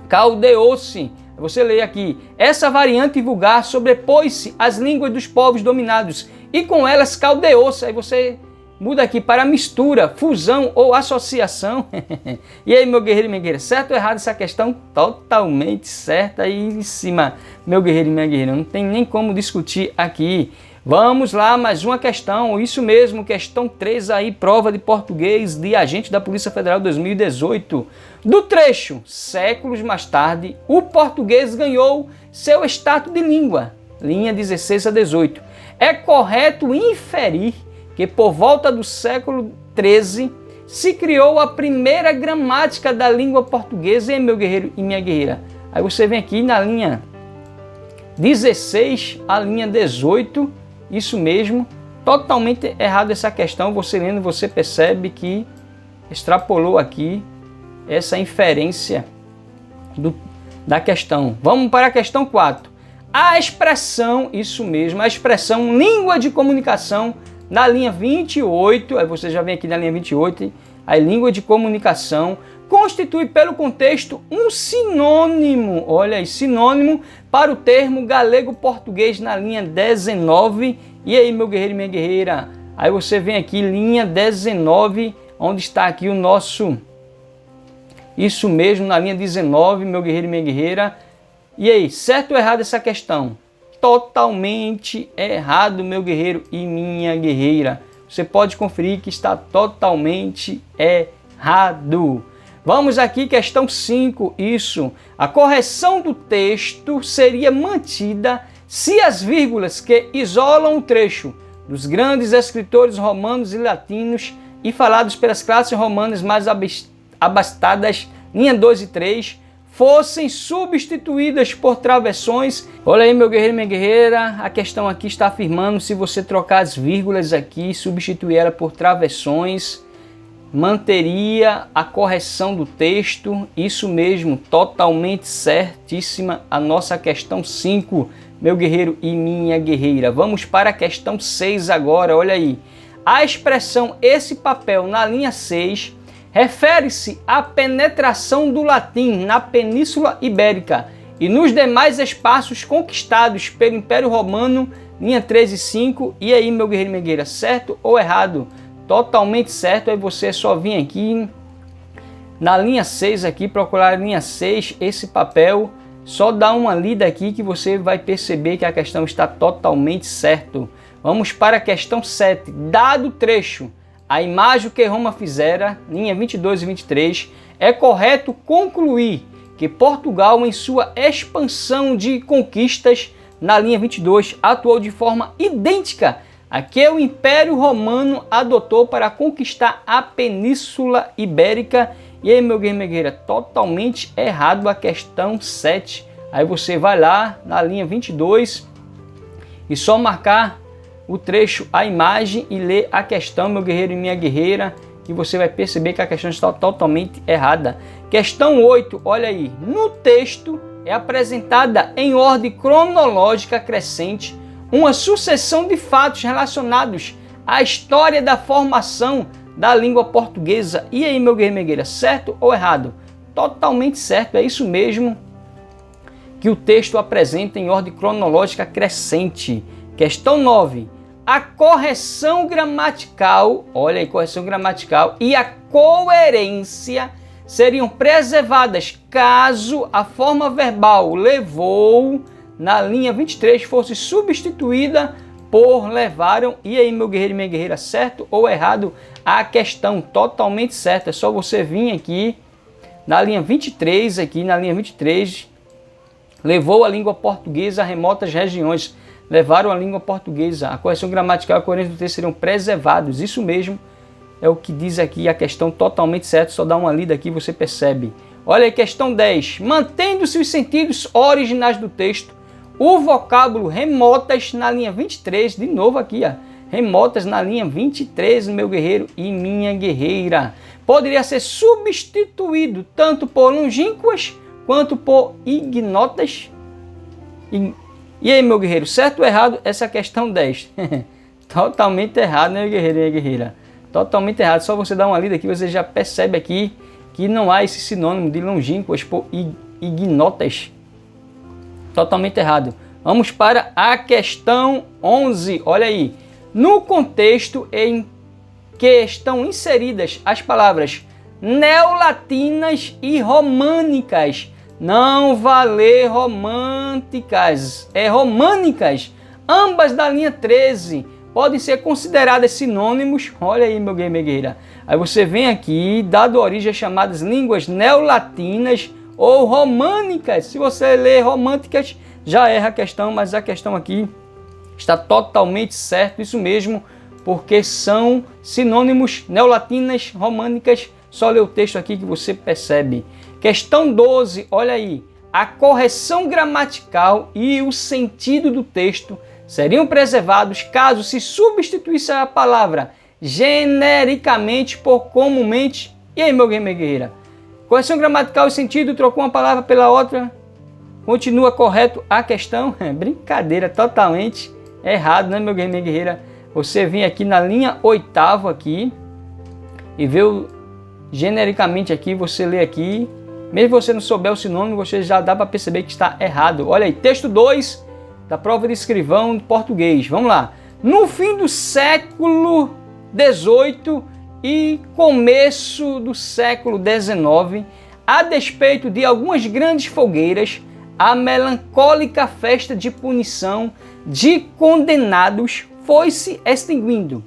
caldeou-se. Você lê aqui, essa variante vulgar sobrepôs-se às línguas dos povos dominados e com elas caldeou-se. Aí você muda aqui para mistura, fusão ou associação. E aí, meu guerreiro e minha guerreira, certo ou errado essa questão? Totalmente certíssima, meu guerreiro e minha guerreira. Não tem nem como discutir aqui. Vamos lá, mais uma questão, isso mesmo, questão 3 aí, prova de português de agente da Polícia Federal 2018. Do trecho, séculos mais tarde, o português ganhou seu status de língua, linha 16 a 18. É correto inferir que por volta do século 13 se criou a primeira gramática da língua portuguesa, hein, meu guerreiro e minha guerreira? Aí você vem aqui na linha 16 a linha 18, isso mesmo, totalmente errado essa questão. Você lendo, você percebe que extrapolou aqui essa inferência da questão. Vamos para a questão 4. A expressão, isso mesmo, a expressão língua de comunicação na linha 28, aí você já vem aqui na linha 28, a língua de comunicação constitui pelo contexto um sinônimo, olha aí, sinônimo para o termo galego-português na linha 19. E aí, meu guerreiro e minha guerreira, aí você vem aqui, linha 19, onde está aqui o nosso, isso mesmo, na linha 19, meu guerreiro e minha guerreira. E aí, certo ou errado essa questão? Totalmente errado, meu guerreiro e minha guerreira. Você pode conferir que está totalmente errado. Vamos aqui, questão 5, isso. A correção do texto seria mantida se as vírgulas que isolam o trecho dos grandes escritores romanos e latinos e falados pelas classes romanas mais abastadas, linha 2 e 3, fossem substituídas por travessões. Olha aí, meu guerreiro e minha guerreira, a questão aqui está afirmando se você trocar as vírgulas aqui e substituir ela por travessões, manteria a correção do texto. Isso mesmo, totalmente certíssima a nossa questão 5, meu guerreiro e minha guerreira. Vamos para a questão 6 agora, olha aí. A expressão esse papel na linha 6 refere-se à penetração do latim na Península Ibérica e nos demais espaços conquistados pelo Império Romano, linha 3 e 5. E aí, meu guerreiro e minha guerreira, certo ou errado? Totalmente certo. Aí você só vir aqui na linha 6 aqui, procurar a linha 6, esse papel, só dá uma lida aqui que você vai perceber que a questão está totalmente certo. Vamos para a questão 7. Dado o trecho, a imagem que Roma fizera, linha 22 e 23, é correto concluir que Portugal, em sua expansão de conquistas, na linha 22, atuou de forma idêntica a que o Império Romano adotou para conquistar a Península Ibérica. E aí, meu guerreiro, minha guerreira, totalmente errado a questão 7. Aí você vai lá na linha 22 e só marcar o trecho, a imagem e ler a questão, meu guerreiro e minha guerreira, que você vai perceber que a questão está totalmente errada. Questão 8, olha aí. No texto é apresentada em ordem cronológica crescente uma sucessão de fatos relacionados à história da formação da língua portuguesa. E aí, meu guerreiro e minha guerreira, certo ou errado? Totalmente certo, é isso mesmo que o texto apresenta em ordem cronológica crescente. Questão 9. A correção gramatical, olha aí, correção gramatical e a coerência seriam preservadas caso a forma verbal levou, na linha 23, fosse substituída por levaram. E aí, meu guerreiro e minha guerreira, certo ou errado a questão? Totalmente certo. É só você vir aqui na linha 23, aqui na linha 23, levou a língua portuguesa a remotas regiões. Levaram a língua portuguesa. A correção gramatical e a coerência do texto seriam preservados. Isso mesmo, é o que diz aqui a questão totalmente certa, só dá uma lida aqui você percebe. Olha aí, questão 10. Mantendo-se os sentidos originais do texto, o vocábulo remotas na linha 23, de novo aqui, ó, remotas na linha 23, meu guerreiro e minha guerreira, poderia ser substituído tanto por longínquas quanto por ignotas. E aí, meu guerreiro, certo ou errado essa questão 10? Totalmente errado, né, guerreiro e minha guerreira? Totalmente errado. Só você dar uma lida aqui, você já percebe aqui que não há esse sinônimo de longínquas por ignotas. Totalmente errado. Vamos para a questão 11. Olha aí. No contexto em que estão inseridas as palavras neolatinas e românicas. Não vale ler românticas, é românicas. Ambas da linha 13 podem ser consideradas sinônimos. Olha aí, meu guerreiro. Aí você vem aqui, dado origem às chamadas línguas neolatinas ou românicas. Se você ler românticas, já erra a questão, mas a questão aqui está totalmente certo, isso mesmo, porque são sinônimos neolatinas, românicas. Só ler o texto aqui que você percebe. Questão 12, olha aí. A correção gramatical e o sentido do texto seriam preservados caso se substituísse a palavra genericamente por comumente. E aí, meu guerreiro, minha guerreira? Correção gramatical e sentido, trocou uma palavra pela outra. Continua correto a questão? Brincadeira, totalmente errado, né, meu guerreiro, minha guerreira? Você vem aqui na linha 8ª aqui e vê o genericamente aqui, você lê aqui. Mesmo você não souber o sinônimo, você já dá para perceber que está errado. Olha aí, texto 2 da prova de escrivão de português. Vamos lá. No fim do século XVIII e começo do século XIX, a despeito de algumas grandes fogueiras, a melancólica festa de punição de condenados foi se extinguindo.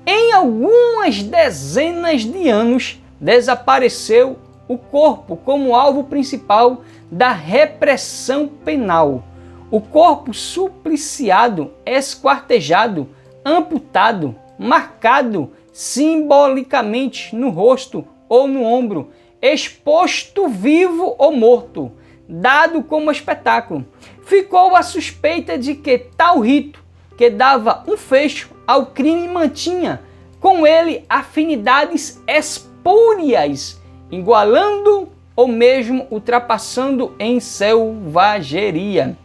Em algumas dezenas de anos, desapareceu o corpo como alvo principal da repressão penal. O corpo supliciado, esquartejado, amputado, marcado simbolicamente no rosto ou no ombro, exposto vivo ou morto, dado como espetáculo. Ficou a suspeita de que tal rito, que dava um fecho ao crime, mantinha com ele afinidades espúrias, igualando ou mesmo ultrapassando em selvageria,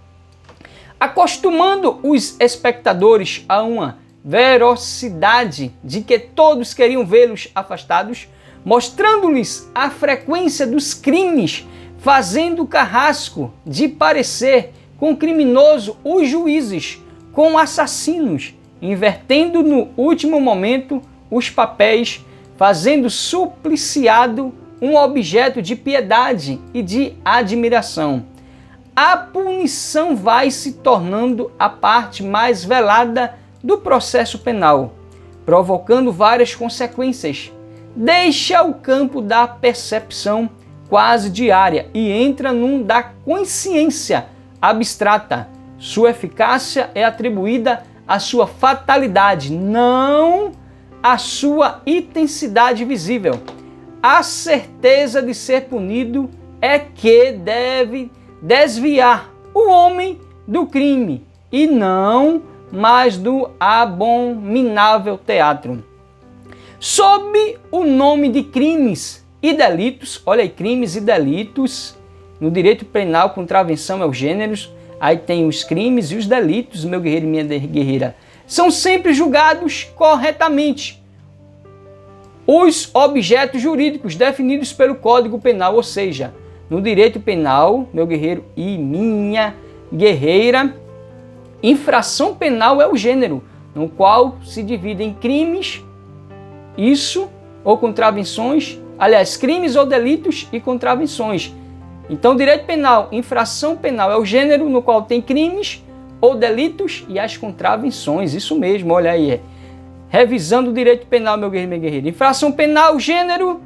acostumando os espectadores a uma velocidade de que todos queriam vê-los afastados, mostrando-lhes a frequência dos crimes, fazendo carrasco de parecer com criminoso os juízes, com assassinos, invertendo no último momento os papéis, fazendo supliciado um objeto de piedade e de admiração. A punição vai se tornando a parte mais velada do processo penal, provocando várias consequências. Deixa o campo da percepção quase diária e entra num da consciência abstrata. Sua eficácia é atribuída à sua fatalidade, não à sua intensidade visível. A certeza de ser punido é que deve desviar o homem do crime e não mais do abominável teatro. Sob o nome de crimes e delitos, olha aí, crimes e delitos, no direito penal, contravenção é o gênero, aí tem os crimes e os delitos, meu guerreiro e minha guerreira, são sempre julgados corretamente os objetos jurídicos definidos pelo Código Penal, ou seja, no direito penal, meu guerreiro e minha guerreira, infração penal é o gênero, no qual se divide em crimes, isso, ou contravenções, aliás, crimes ou delitos e contravenções. Então, direito penal, infração penal é o gênero no qual tem crimes ou delitos e as contravenções, isso mesmo, olha aí, revisando o direito penal, meu guerreiro e minha guerreira. Infração penal, gênero,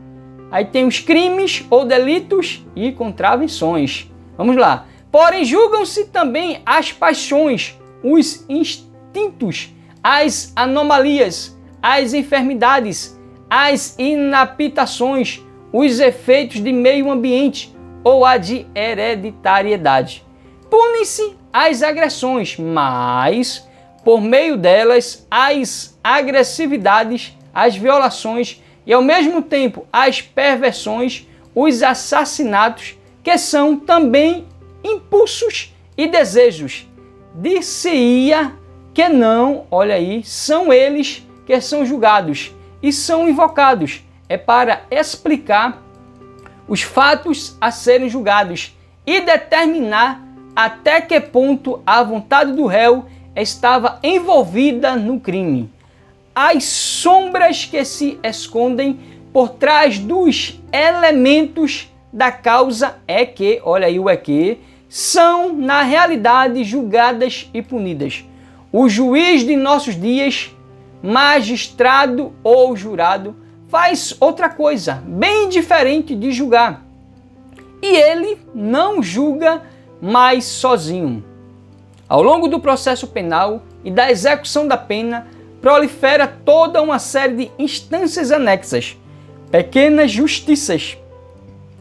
aí tem os crimes ou delitos e contravenções. Vamos lá. Porém, julgam-se também as paixões, os instintos, as anomalias, as enfermidades, as inaptações, os efeitos de meio ambiente ou a de hereditariedade. Punem-se as agressões, mas, por meio delas, as agressividades, as violações e, ao mesmo tempo, as perversões, os assassinatos, que são também impulsos e desejos. Dir-se-ia que não, olha aí, são eles que são julgados e são invocados. É para explicar os fatos a serem julgados e determinar até que ponto a vontade do réu estava envolvida no crime. As sombras que se escondem por trás dos elementos da causa é que, olha aí o é que, são na realidade julgadas e punidas. O juiz de nossos dias, magistrado ou jurado, faz outra coisa, bem diferente de julgar. E ele não julga mais sozinho. Ao longo do processo penal e da execução da pena, prolifera toda uma série de instâncias anexas, pequenas justiças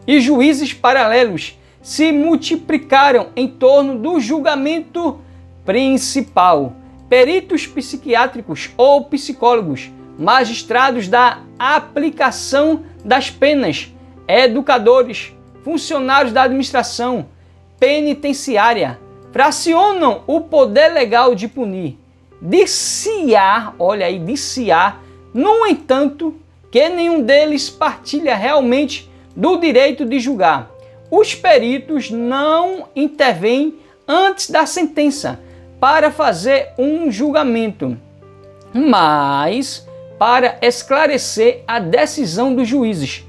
e juízes paralelos se multiplicaram em torno do julgamento principal. Peritos psiquiátricos ou psicólogos, magistrados da aplicação das penas, educadores, funcionários da administração penitenciária, fracionam o poder legal de punir. Dir-se-á, olha aí, dir-se-á, no entanto, que nenhum deles partilha realmente do direito de julgar. Os peritos não intervêm antes da sentença para fazer um julgamento, mas para esclarecer a decisão dos juízes.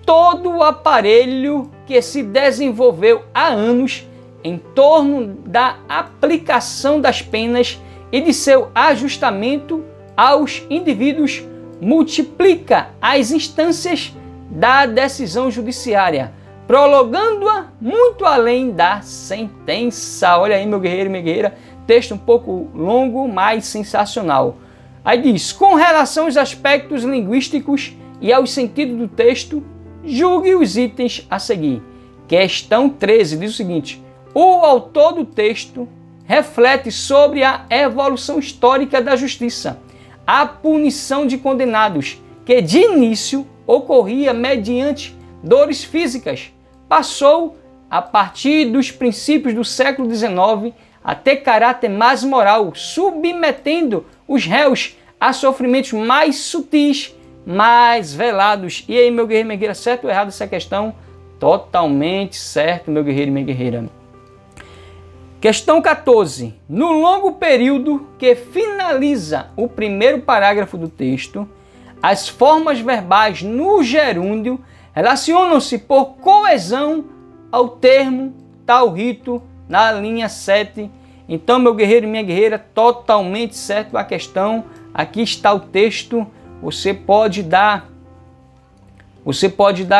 Todo o aparelho que se desenvolveu há anos em torno da aplicação das penas e de seu ajustamento aos indivíduos multiplica as instâncias da decisão judiciária, prolongando-a muito além da sentença. Olha aí, meu guerreiro e minha guerreira, texto um pouco longo, mas sensacional. Aí diz, com relação aos aspectos linguísticos e ao sentido do texto, julgue os itens a seguir. Questão 13 diz o seguinte: o autor do texto reflete sobre a evolução histórica da justiça, a punição de condenados, que de início ocorria mediante dores físicas, passou, a partir dos princípios do século XIX, a ter caráter mais moral, submetendo os réus a sofrimentos mais sutis, mais velados. E aí, meu guerreiro e minha guerreira, certo ou errado essa questão? Totalmente certo, meu guerreiro e minha guerreira. Questão 14. No longo período que finaliza o primeiro parágrafo do texto, as formas verbais no gerúndio relacionam-se por coesão ao termo tal rito na linha 7. Então, meu guerreiro e minha guerreira, totalmente certo a questão. Aqui está o texto. Você pode dar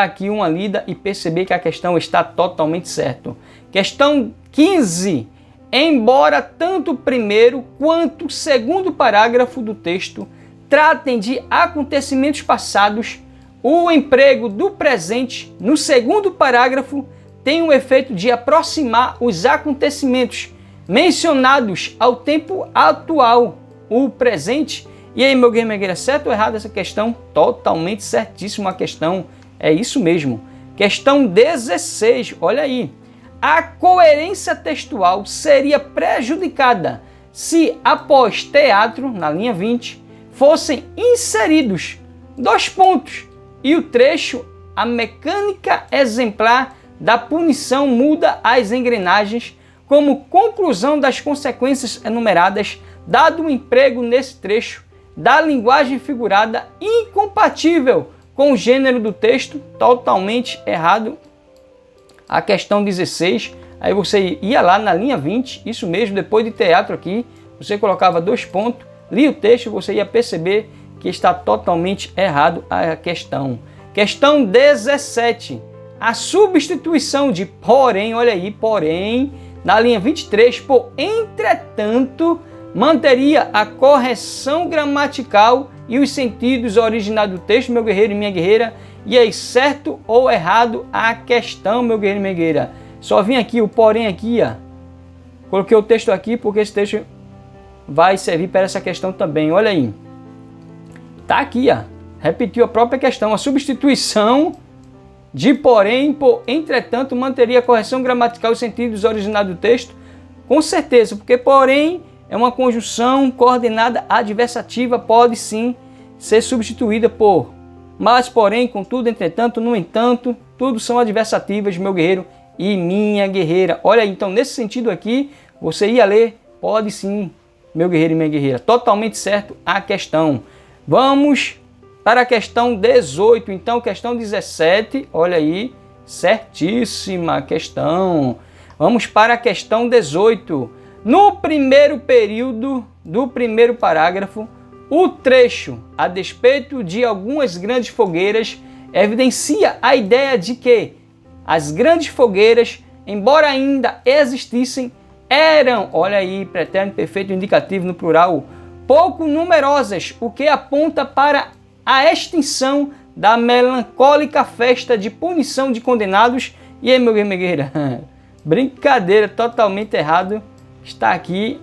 aqui uma lida e perceber que a questão está totalmente certa. Questão 15. Embora tanto o primeiro quanto o segundo parágrafo do texto tratem de acontecimentos passados, o emprego do presente no segundo parágrafo tem o efeito de aproximar os acontecimentos mencionados ao tempo atual, o presente. E aí, meu guerreiro, minha guerreira, certo ou errado essa questão? Totalmente certíssima a questão, é isso mesmo. Questão 16, olha aí. A coerência textual seria prejudicada se, após teatro, na linha 20, fossem inseridos 2 pontos e o trecho a mecânica exemplar da punição muda as engrenagens como conclusão das consequências enumeradas, dado o emprego nesse trecho da linguagem figurada incompatível com o gênero do texto. Totalmente errado a questão 16, aí você ia lá na linha 20, isso mesmo, depois de teatro aqui, você colocava 2 pontos, lia o texto, você ia perceber que está totalmente errado a questão. Questão 17, a substituição de porém, olha aí, porém, na linha 23, por entretanto, manteria a correção gramatical e os sentidos originais do texto, meu guerreiro e minha guerreira. E aí, certo ou errado a questão, meu guerreiro e minha guerreira? Só vim aqui, o porém aqui, ó. Coloquei o texto aqui porque esse texto vai servir para essa questão também. Olha aí. Tá aqui, ó. Repetiu a própria questão. A substituição de porém por entretanto manteria a correção gramatical e sentidos originais do texto? Com certeza, porque porém é uma conjunção coordenada adversativa, pode sim ser substituída por mas, porém, contudo, entretanto, no entanto, tudo são adversativas, meu guerreiro e minha guerreira. Olha aí, então nesse sentido aqui, você ia ler, pode sim, meu guerreiro e minha guerreira. Totalmente certo a questão. Vamos para a questão 18. Então, questão 17, olha aí, certíssima questão. Vamos para a questão 18. No primeiro período do primeiro parágrafo, o trecho, a despeito de algumas grandes fogueiras, evidencia a ideia de que as grandes fogueiras, embora ainda existissem, eram, olha aí, pretérito perfeito indicativo no plural, pouco numerosas, o que aponta para a extinção da melancólica festa de punição de condenados. E aí, meu guerreiro, brincadeira, totalmente errado, está aqui.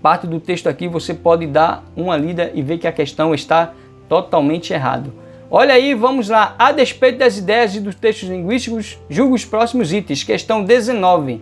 Parte do texto aqui você pode dar uma lida e ver que a questão está totalmente errada. Olha aí, vamos lá. A despeito das ideias e dos textos linguísticos, julgo os próximos itens. Questão 19.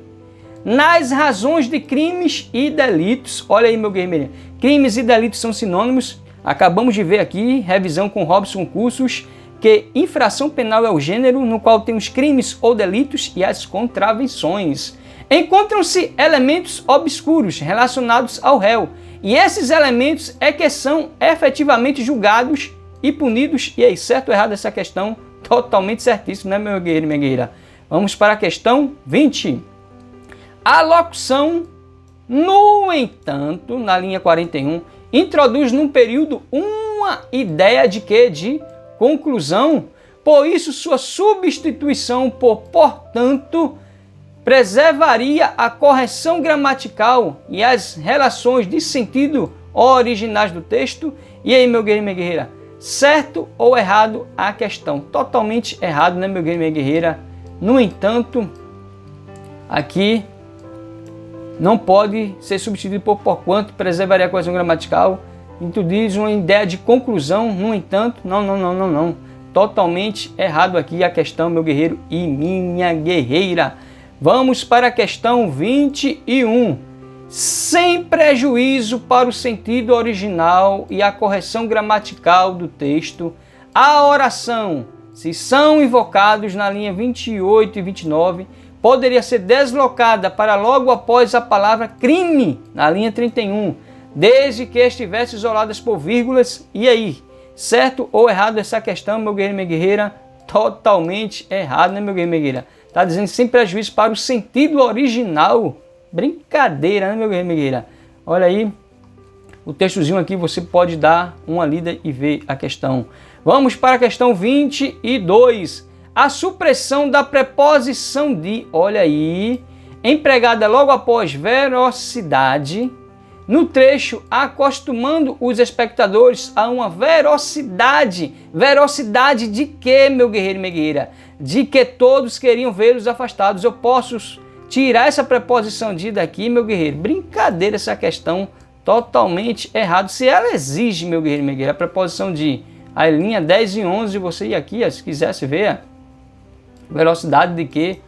Nas razões de crimes e delitos, olha aí, meu guerreiro, crimes e delitos são sinônimos. Acabamos de ver aqui, revisão com Robson Cursos, que infração penal é o gênero no qual tem os crimes ou delitos e as contravenções. Encontram-se elementos obscuros relacionados ao réu, e esses elementos é que são efetivamente julgados e punidos. E aí, certo ou errado essa questão? Totalmente certíssimo, né, meu guerreiro e minha guerreira? Vamos para a questão 20. A locução, no entanto, na linha 41, introduz num período uma ideia de quê? De conclusão. Por isso, sua substituição por portanto preservaria a correção gramatical e as relações de sentido originais do texto. E aí, meu guerreiro e minha guerreira, certo ou errado a questão? Totalmente errado, né, meu guerreiro e minha guerreira? No entanto, aqui não pode ser substituído por porquanto preservaria a correção gramatical. Introduz uma ideia de conclusão, no entanto, não. Totalmente errado aqui a questão, meu guerreiro e minha guerreira. Vamos para a questão 21. Sem prejuízo para o sentido original e a correção gramatical do texto, a oração, se são invocados na linha 28 e 29, poderia ser deslocada para logo após a palavra crime, na linha 31, desde que estivesse isoladas por vírgulas. E aí, certo ou errado essa questão, meu guerreiro e minha guerreira? Totalmente errado, né, meu guerreiro e minha guerreira? Está dizendo sem prejuízo para o sentido original. Brincadeira, né, meu guerreiro e minha guerreira? Olha aí, o textozinho aqui você pode dar uma lida e ver a questão. Vamos para a questão 22. A supressão da preposição de, olha aí, empregada logo após velocidade, no trecho acostumando os espectadores a uma velocidade. Velocidade de quê, meu guerreiro e minha guerreira? De que todos queriam vê-los afastados. Eu posso tirar essa preposição de daqui, meu guerreiro? Brincadeira essa questão, totalmente errado. Se ela exige, meu guerreiro e minha guerreira, a preposição de, a linha 10 e 11, você ir aqui, se quisesse ver, velocidade de quê?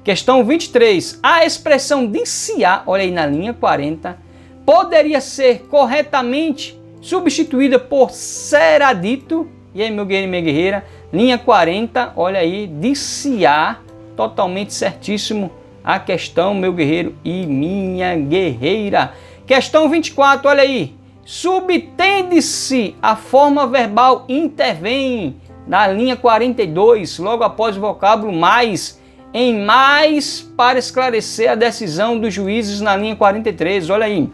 Questão 23. A expressão diciar, olha aí na linha 40, poderia ser corretamente substituída por será dito. E aí, meu guerreiro e minha guerreira, linha 40, olha aí, diciar, totalmente certíssimo a questão, meu guerreiro e minha guerreira. Questão 24, olha aí, subtende-se a forma verbal intervém, na linha 42, logo após o vocábulo mais, em mais, para esclarecer a decisão dos juízes, na linha 43, olha aí.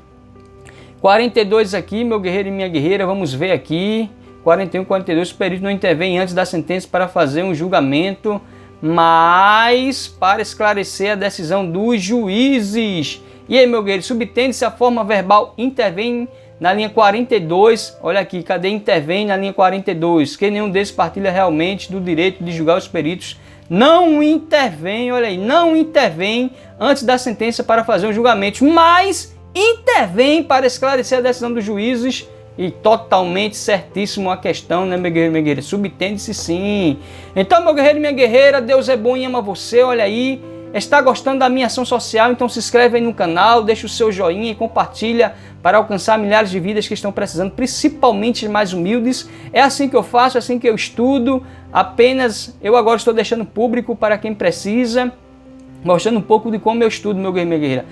42 aqui, meu guerreiro e minha guerreira, vamos ver aqui. 41, 42, o perito não intervém antes da sentença para fazer um julgamento, mas para esclarecer a decisão dos juízes. E aí, meu guerreiro, subtende-se a forma verbal intervém na linha 42, olha aqui, cadê intervém na linha 42? Que nenhum desses partilha realmente do direito de julgar os peritos. Não intervém, olha aí, não intervém antes da sentença para fazer um julgamento, mas intervém para esclarecer a decisão dos juízes. E totalmente certíssimo a questão, né, meu guerreiro, minha guerreira? Subtende-se sim. Então, meu guerreiro e minha guerreira, Deus é bom e ama você, olha aí. Está gostando da minha ação social? Então se inscreve aí no canal, deixa o seu joinha e compartilha para alcançar milhares de vidas que estão precisando, principalmente as mais humildes. É assim que eu faço, é assim que eu estudo. Apenas eu agora estou deixando público para quem precisa, mostrando um pouco de como eu estudo, meu guerreiro e minha guerreira.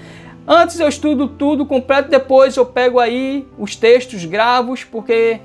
Antes eu estudo tudo completo, depois eu pego aí os textos, gravo, porque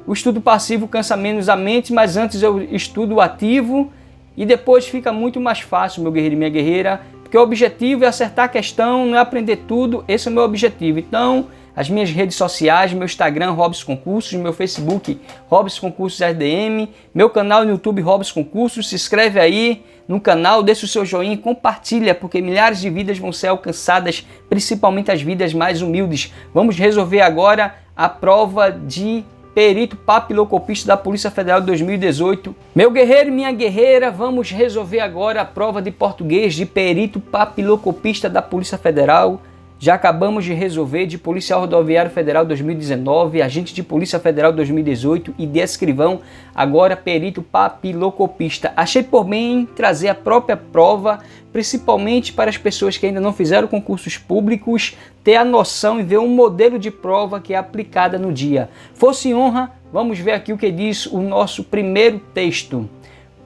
o estudo passivo cansa menos a mente, mas antes eu estudo o ativo e depois fica muito mais fácil, meu guerreiro e minha guerreira, porque o objetivo é acertar a questão, não é aprender tudo, esse é o meu objetivo. Então, as minhas redes sociais, meu Instagram, Robson Concursos, meu Facebook, Robson Concursos RDM, meu canal no YouTube, Robson Concursos, se inscreve aí no canal, deixa o seu joinha e compartilha, porque milhares de vidas vão ser alcançadas, principalmente as vidas mais humildes. Vamos resolver agora a prova de perito papilocopista da Polícia Federal de 2018. Meu guerreiro e minha guerreira, vamos resolver agora a prova de português de perito papilocopista da Polícia Federal. Já acabamos de resolver de Policial Rodoviário Federal 2019, Agente de Polícia Federal 2018 e de escrivão, agora perito papilocopista. Achei por bem trazer a própria prova, principalmente para as pessoas que ainda não fizeram concursos públicos, ter a noção e ver um modelo de prova que é aplicada no dia. Fosse honra, vamos ver aqui o que diz o nosso primeiro texto.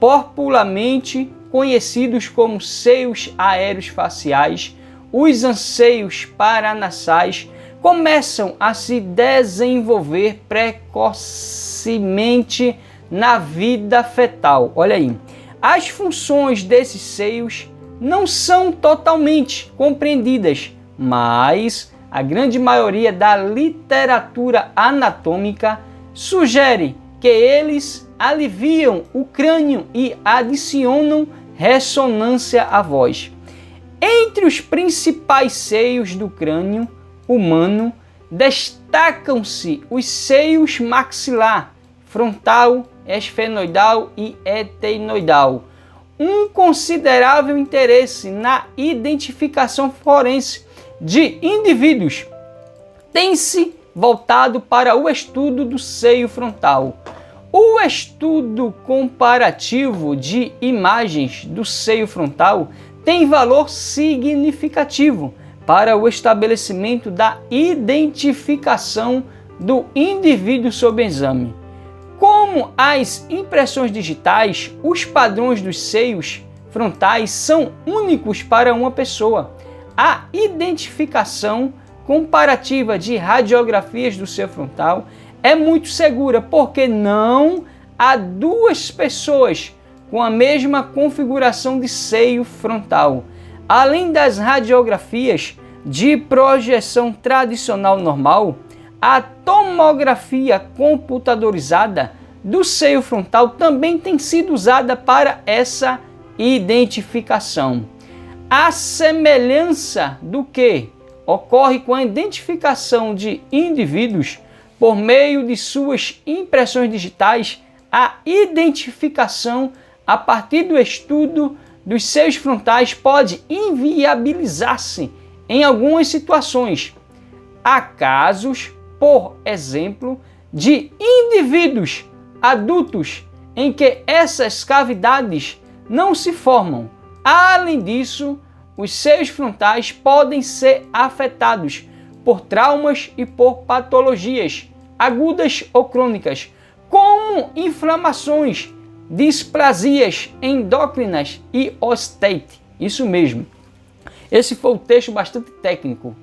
Popularmente conhecidos como seios aéreos faciais, os anseios paranasais começam a se desenvolver precocemente na vida fetal. Olha aí, as funções desses seios não são totalmente compreendidas, mas a grande maioria da literatura anatômica sugere que eles aliviam o crânio e adicionam ressonância à voz. Entre os principais seios do crânio humano, destacam-se os seios maxilar, frontal, esfenoidal e etenoidal. Um considerável interesse na identificação forense de indivíduos tem-se voltado para o estudo do seio frontal. O estudo comparativo de imagens do seio frontal tem valor significativo para o estabelecimento da identificação do indivíduo sob exame. Como as impressões digitais, os padrões dos seios frontais são únicos para uma pessoa. A identificação comparativa de radiografias do seio frontal é muito segura, porque não há duas pessoas com a mesma configuração de seio frontal. Além das radiografias de projeção tradicional normal, a tomografia computadorizada do seio frontal também tem sido usada para essa identificação. A semelhança do que ocorre com a identificação de indivíduos por meio de suas impressões digitais, a identificação a partir do estudo dos seios frontais pode inviabilizar-se em algumas situações. Há casos, por exemplo, de indivíduos adultos em que essas cavidades não se formam. Além disso, os seios frontais podem ser afetados por traumas e por patologias agudas ou crônicas, como inflamações, displasias endócrinas e ostite. Isso mesmo. Esse foi o texto bastante técnico.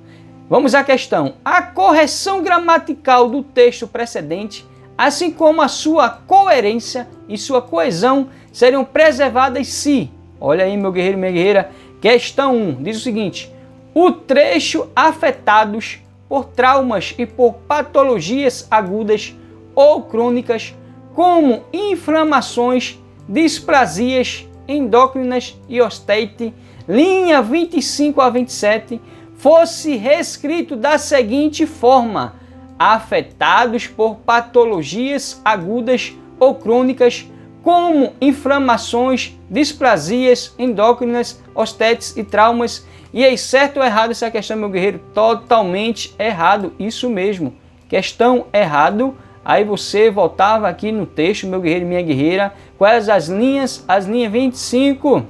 Vamos à questão. A correção gramatical do texto precedente, assim como a sua coerência e sua coesão, seriam preservadas se, olha aí, meu guerreiro e minha guerreira, questão 1, diz o seguinte: o trecho afetados por traumas e por patologias agudas ou crônicas, como inflamações, displasias endócrinas e ostite, linha 25 a 27, fosse reescrito da seguinte forma: afetados por patologias agudas ou crônicas, como inflamações, displasias endócrinas, ostetes e traumas. E aí, certo ou errado essa questão, meu guerreiro? Totalmente errado, isso mesmo. Questão errado. Aí você voltava aqui no texto, meu guerreiro e minha guerreira, quais as linhas? As linhas 25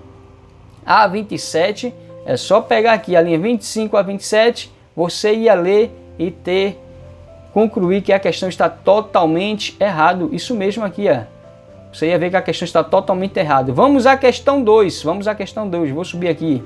a 27, é só pegar aqui a linha 25 a 27, você ia ler e concluir que a questão está totalmente errado. Isso mesmo aqui, ó. Você ia ver que a questão está totalmente errada. Vamos à questão 2. Vou subir aqui.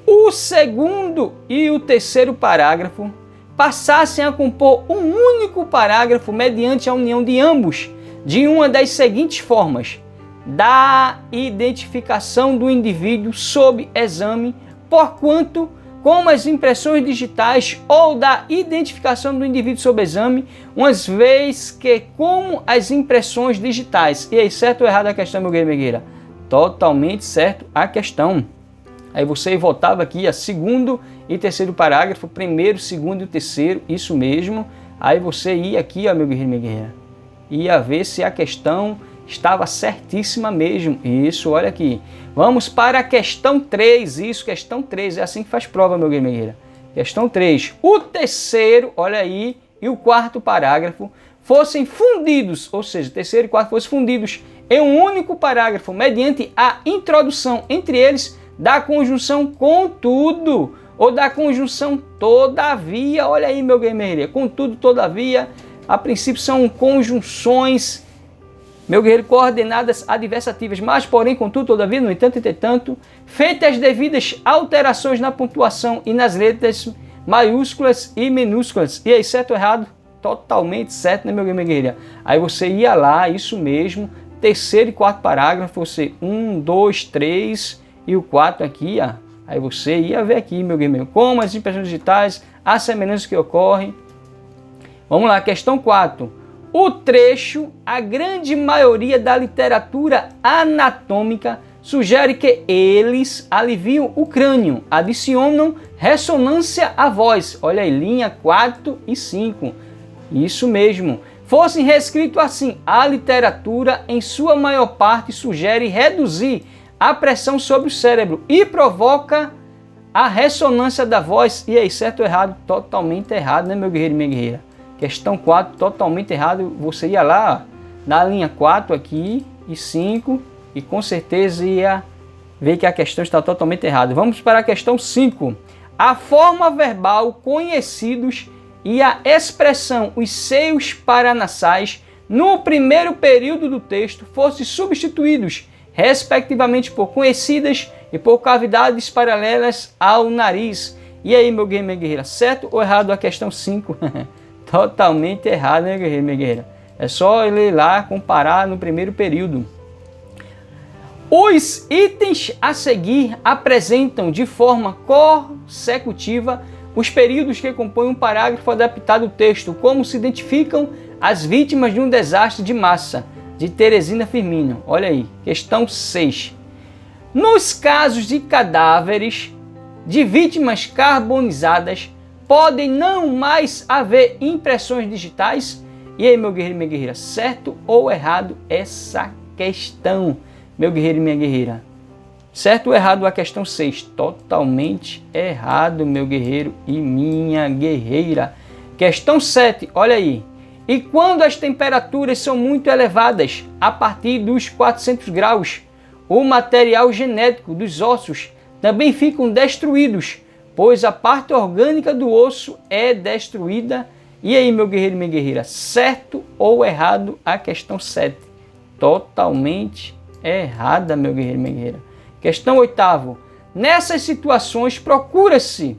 O segundo e o terceiro parágrafo passassem a compor um único parágrafo mediante a união de ambos, de uma das seguintes formas: da identificação do indivíduo sob exame, porquanto, como as impressões digitais, ou da identificação do indivíduo sob exame, umas vezes que como as impressões digitais. E aí, certo ou errado a questão, meu guerreiro, minha guerreira? Totalmente certo a questão. Aí você voltava aqui a segundo e terceiro parágrafo, primeiro, segundo e terceiro, isso mesmo. Aí você ia aqui, ó, meu guerreiro, minha guerreira, ia ver se a questão estava certíssima mesmo. Isso, olha aqui. Vamos para a questão 3. Isso, questão 3. É assim que faz prova, meu guerreiro, minha guerreira. Questão 3. O terceiro, olha aí, e o quarto parágrafo fossem fundidos, ou seja, terceiro e quarto fossem fundidos em um único parágrafo, mediante a introdução entre eles da conjunção contudo, ou da conjunção todavia. Olha aí, meu guerreiro, minha guerreira. Contudo, todavia, a princípio são conjunções, meu guerreiro, coordenadas adversativas, mas porém, contudo, todavia, no entanto, entretanto, feitas as devidas alterações na pontuação e nas letras maiúsculas e minúsculas. E aí, certo ou errado? Totalmente certo, né, meu guerreiro, minha guerreira? Aí você ia lá, isso mesmo, terceiro e quarto parágrafo, você 1, 2, 3 e o 4 aqui, ó. Aí você ia ver aqui, meu guerreiro, como as impressões digitais, as semelhanças que ocorrem. Vamos lá, questão 4. O trecho, a grande maioria da literatura anatômica sugere que eles aliviam o crânio, adicionam ressonância à voz. Olha aí, linha 4 e 5. Isso mesmo. Fossem reescrito assim: a literatura, em sua maior parte, sugere reduzir a pressão sobre o cérebro e provoca a ressonância da voz. E aí, certo ou errado? Totalmente errado, né, meu guerreiro e minha guerreira? Questão 4, totalmente errado. Você ia lá, ó, na linha 4 aqui e 5 e com certeza ia ver que a questão está totalmente errada. Vamos para a questão 5. A forma verbal, conhecidos e a expressão os seios paranasais no primeiro período do texto fossem substituídos respectivamente por conhecidas e por cavidades paralelas ao nariz. E aí, meu guerreiro, minha guerreira, certo ou errado a questão 5? Totalmente errado, né, guerreiro, minha guerreira? É só ler lá, comparar no primeiro período. Os itens a seguir apresentam de forma consecutiva os períodos que compõem um parágrafo adaptado ao texto, como se identificam as vítimas de um desastre de massa, de Teresina Firmino. Olha aí, questão 6. Nos casos de cadáveres de vítimas carbonizadas, podem não mais haver impressões digitais? E aí, meu guerreiro e minha guerreira, certo ou errado essa questão, meu guerreiro e minha guerreira? Certo ou errado a questão 6? Totalmente errado, meu guerreiro e minha guerreira. Questão 7, olha aí. E quando as temperaturas são muito elevadas, a partir dos 400 graus, o material genético dos ossos também ficam destruídos, pois a parte orgânica do osso é destruída. E aí, meu guerreiro e minha guerreira, certo ou errado a questão 7? Totalmente errada, meu guerreiro e minha guerreira. Questão 8. Nessas situações, procura-se,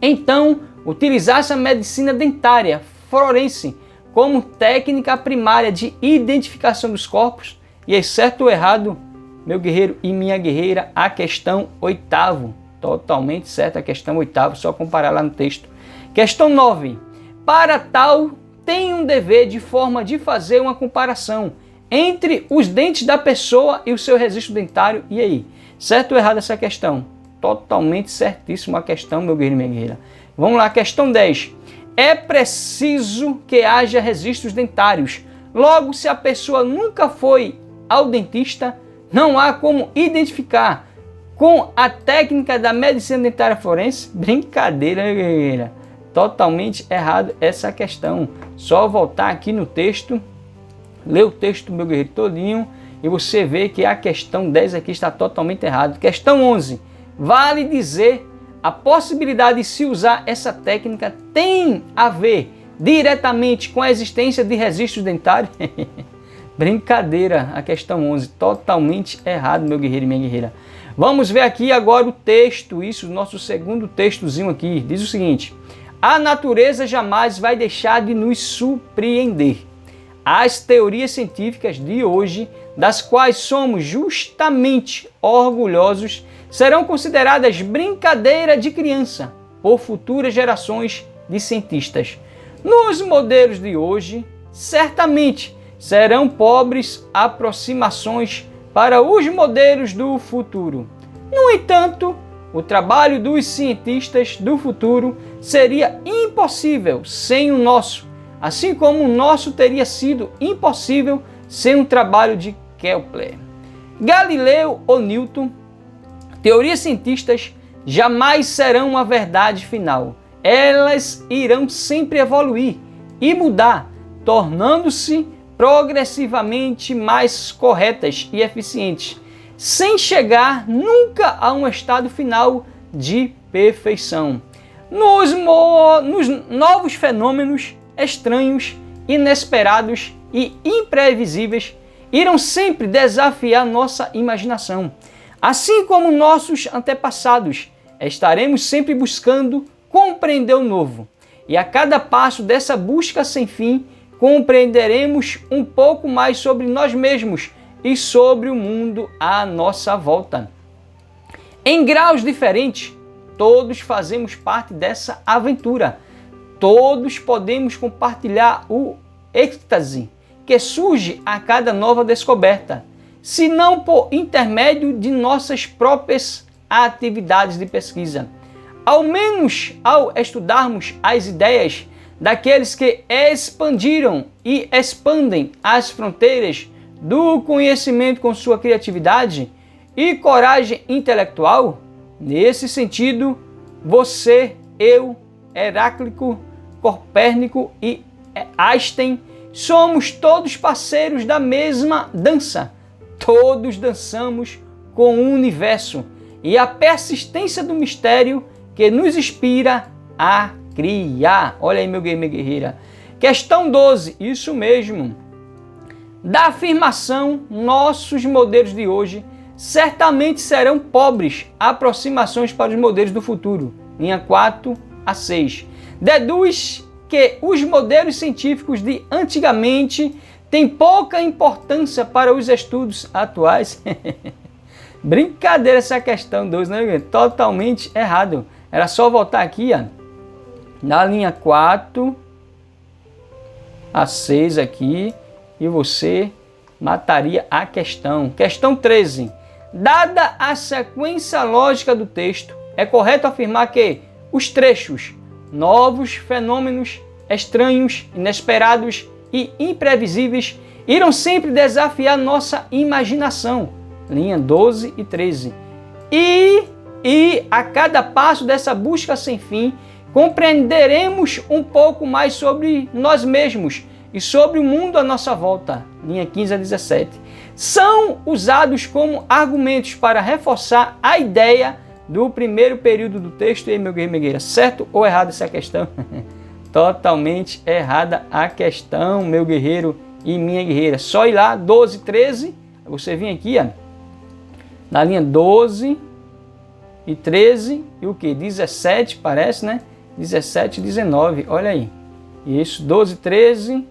então, utilizar-se a medicina dentária forense como técnica primária de identificação dos corpos. E é certo ou errado, meu guerreiro e minha guerreira, a questão 8. Totalmente certa a questão 8, só comparar lá no texto. Questão 9. Para tal, tem um dever de forma de fazer uma comparação entre os dentes da pessoa e o seu registro dentário. E aí, certo ou errado essa questão? totalmente certíssimo a questão, meu guerreiro e minha guerreira. Vamos lá, questão 10. É preciso que haja registros dentários. Logo, se a pessoa nunca foi ao dentista, não há como identificar com a técnica da medicina dentária forense. Brincadeira, meu guerreira. Totalmente errado essa questão. Só voltar aqui no texto, ler o texto, meu guerreiro, todinho, e você vê que a questão 10 aqui está totalmente errada. Questão 11. Vale dizer, a possibilidade de se usar essa técnica tem a ver diretamente com a existência de registros dentários? Brincadeira, a questão 11. Totalmente errado, meu guerreiro e minha guerreira. Vamos ver aqui agora o texto, isso, o nosso segundo textozinho aqui. Diz o seguinte: a natureza jamais vai deixar de nos surpreender. As teorias científicas de hoje, das quais somos justamente orgulhosos, serão consideradas brincadeira de criança por futuras gerações de cientistas. Nos modelos de hoje, certamente serão pobres aproximações para os modelos do futuro. No entanto, o trabalho dos cientistas do futuro seria impossível sem o nosso, assim como o nosso teria sido impossível sem um trabalho de Kepler. Galileu ou Newton, teorias cientistas jamais serão uma verdade final. Elas irão sempre evoluir e mudar, tornando-se progressivamente mais corretas e eficientes, sem chegar nunca a um estado final de perfeição. Nos novos fenômenos estranhos, inesperados e imprevisíveis irão sempre desafiar nossa imaginação. Assim como nossos antepassados, estaremos sempre buscando compreender o novo. E a cada passo dessa busca sem fim, compreenderemos um pouco mais sobre nós mesmos e sobre o mundo à nossa volta. Em graus diferentes, todos fazemos parte dessa aventura. Todos podemos compartilhar o êxtase que surge a cada nova descoberta, se não por intermédio de nossas próprias atividades de pesquisa. Ao menos ao estudarmos as ideias daqueles que expandiram e expandem as fronteiras do conhecimento com sua criatividade e coragem intelectual, nesse sentido, você, eu, Heráclito, Copérnico e Einstein somos todos parceiros da mesma dança. Todos dançamos com o universo e a persistência do mistério que nos inspira a criar. Olha aí, meu guerreiro, minha guerreira. Questão 12, isso mesmo. Da afirmação, nossos modelos de hoje certamente serão pobres aproximações para os modelos do futuro. Linha 4 a 6. Deduz que os modelos científicos de antigamente têm pouca importância para os estudos atuais. Brincadeira essa questão 12, né? Totalmente errado. Era só voltar aqui, ó, na linha 4 a 6 aqui, e você mataria a questão. Questão 13. Dada a sequência lógica do texto, é correto afirmar que os trechos novos fenômenos estranhos, inesperados e imprevisíveis irão sempre desafiar nossa imaginação. Linha 12 e 13. E a cada passo dessa busca sem fim, compreenderemos um pouco mais sobre nós mesmos e sobre o mundo à nossa volta. Linha 15 a 17. São usados como argumentos para reforçar a ideia do primeiro período do texto. E aí, meu guerreiro, minha guerreira, certo ou errado essa questão? Totalmente errada a questão, meu guerreiro e minha guerreira. Só ir lá, 12, 13, você vem aqui, ó, na linha 12 e 13, e o que? 17, parece, né? 17 e 19, olha aí. Isso, 12, 13,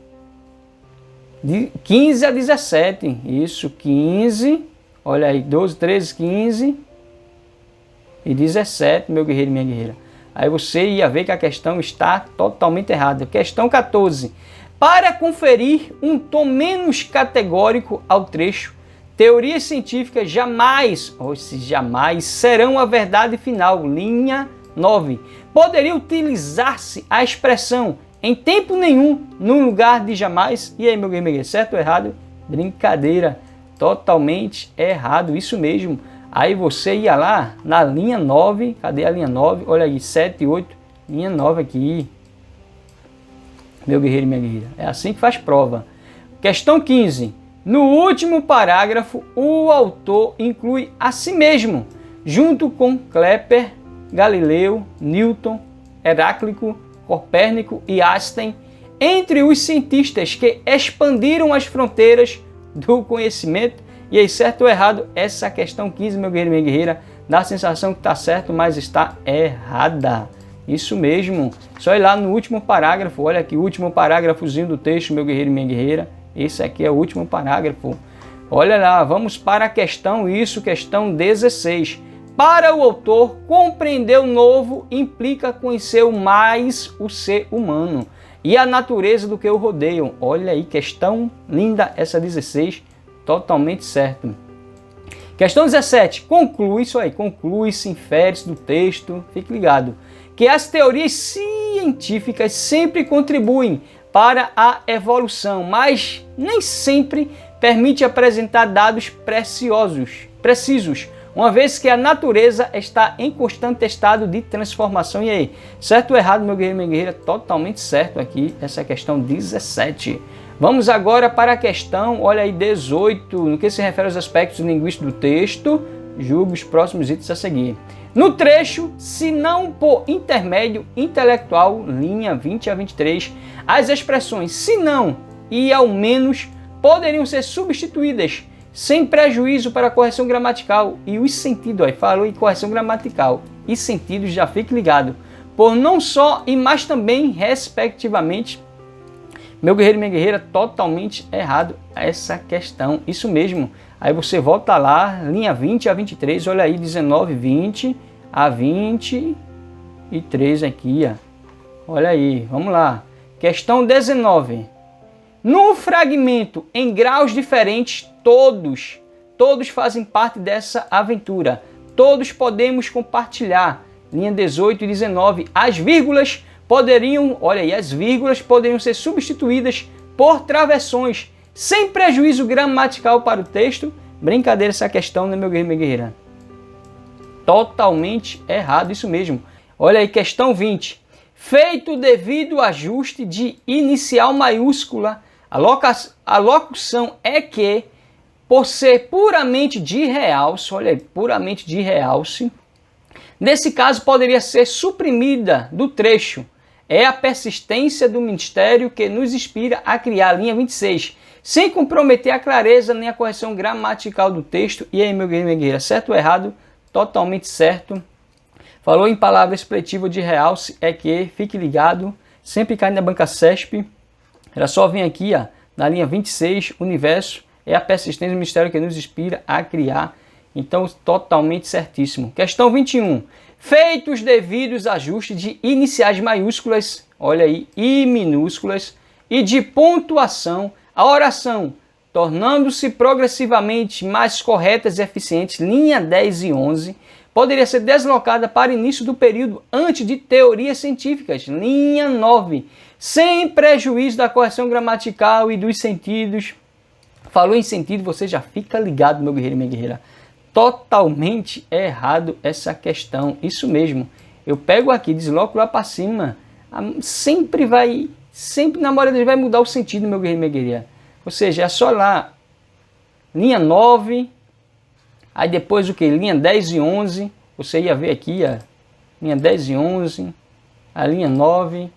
15 a 17, isso, 15, olha aí, 12, 13, 15 e 17, meu guerreiro e minha guerreira. Aí você ia ver que a questão está totalmente errada. Questão 14. Para conferir um tom menos categórico ao trecho, Teorias científicas jamais, ou se jamais, serão a verdade final. Linha 9. Poderia utilizar-se a expressão em tempo nenhum, no lugar de jamais. E aí, meu game, certo ou errado? Brincadeira, totalmente errado, isso mesmo. Aí você ia lá na linha 9, cadê a linha 9? Olha aí, 7, 8, linha 9 aqui. Meu guerreiro e minha guerreira, é assim que faz prova. Questão 15. No último parágrafo, o autor inclui a si mesmo, junto com Kepler, Galileu, Newton, Heráclito, Copérnico e Einstein, entre os cientistas que expandiram as fronteiras do conhecimento. E aí, certo ou errado? Essa questão 15, meu guerreiro e minha guerreira, dá a sensação que está certo, mas está errada. Isso mesmo. Só ir lá no último parágrafo. Olha aqui, o último parágrafozinho do texto, meu guerreiro e minha guerreira. Esse aqui é o último parágrafo. Olha lá, vamos para a questão 16. Para o autor, compreender o novo implica conhecer mais o ser humano e a natureza do que o rodeiam. Olha aí, questão linda essa 16, totalmente certo. Questão 17, conclui isso aí, conclui-se, infere-se do texto, fique ligado, que as teorias científicas sempre contribuem para a evolução, mas nem sempre permite apresentar dados precisos, uma vez que a natureza está em constante estado de transformação. E aí, certo ou errado, meu guerreiro e minha guerreira? Totalmente certo aqui, essa questão 17. Vamos agora para a questão, olha aí, 18, no que se refere aos aspectos linguísticos do texto, julgue os próximos itens a seguir. No trecho, se não por intermédio intelectual, linha 20 a 23, as expressões se não e ao menos poderiam ser substituídas sem prejuízo para a correção gramatical. E os sentidos, aí falou em correção gramatical, e sentidos, já fique ligado, por não só e mas também, respectivamente. Meu guerreiro e minha guerreira, totalmente errado essa questão, isso mesmo. Aí você volta lá, linha 20 a 23, olha aí, 19, 20 a 23 aqui, ó. Olha aí, vamos lá. Questão 19. No fragmento, em graus diferentes, todos fazem parte dessa aventura. Todos podemos compartilhar. Linha 18 e 19. As vírgulas poderiam, olha aí, as vírgulas poderiam ser substituídas por travessões, sem prejuízo gramatical para o texto. Brincadeira essa questão, né, meu guerreiro e minha guerreira? Totalmente errado, isso mesmo. Olha aí, questão 20. Feito o devido ajuste de inicial maiúscula, a locução é que, por ser puramente de realce, olha aí, puramente de realce, nesse caso poderia ser suprimida do trecho. É a persistência do mistério que nos inspira a criar, linha 26, sem comprometer a clareza nem a correção gramatical do texto. E aí, meu guerreiro e minha guerreira, certo ou errado? Totalmente certo. Falou em palavra expletiva de realce, é que, fique ligado, sempre cai na banca CESP. Era só vir aqui, ó, na linha 26, universo, é a persistência do mistério que nos inspira a criar. Então, totalmente certíssimo. Questão 21. Feitos os devidos ajustes de iniciais maiúsculas, olha aí, e minúsculas, e de pontuação, a oração, tornando-se progressivamente mais corretas e eficientes, linha 10 e 11, poderia ser deslocada para início do período antes de teorias científicas, linha 9, sem prejuízo da correção gramatical e dos sentidos. Falou em sentido, você já fica ligado, meu guerreiro e minha guerreira. Totalmente errado essa questão, isso mesmo. Eu pego aqui, desloco lá para cima, sempre na maioria vai mudar o sentido, meu guerreiro e minha guerreira. Ou seja, é só lá, linha 9, aí depois o que? Linha 10 e 11, você ia ver aqui, ó, linha 10 e 11, a linha 9,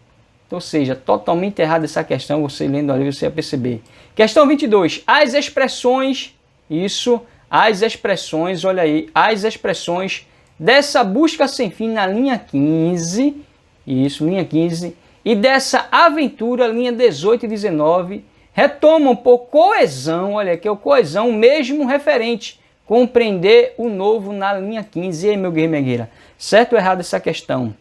ou seja, totalmente errada essa questão, você lendo ali você ia perceber. Questão 22, as expressões, isso, as expressões, olha aí, as expressões dessa busca sem fim na linha 15, isso, linha 15, e dessa aventura, linha 18 e 19, retomam por coesão, olha aqui, o coesão mesmo referente, compreender o novo na linha 15. E aí, meu guerreiro, minha guerreira, certo ou errado essa questão?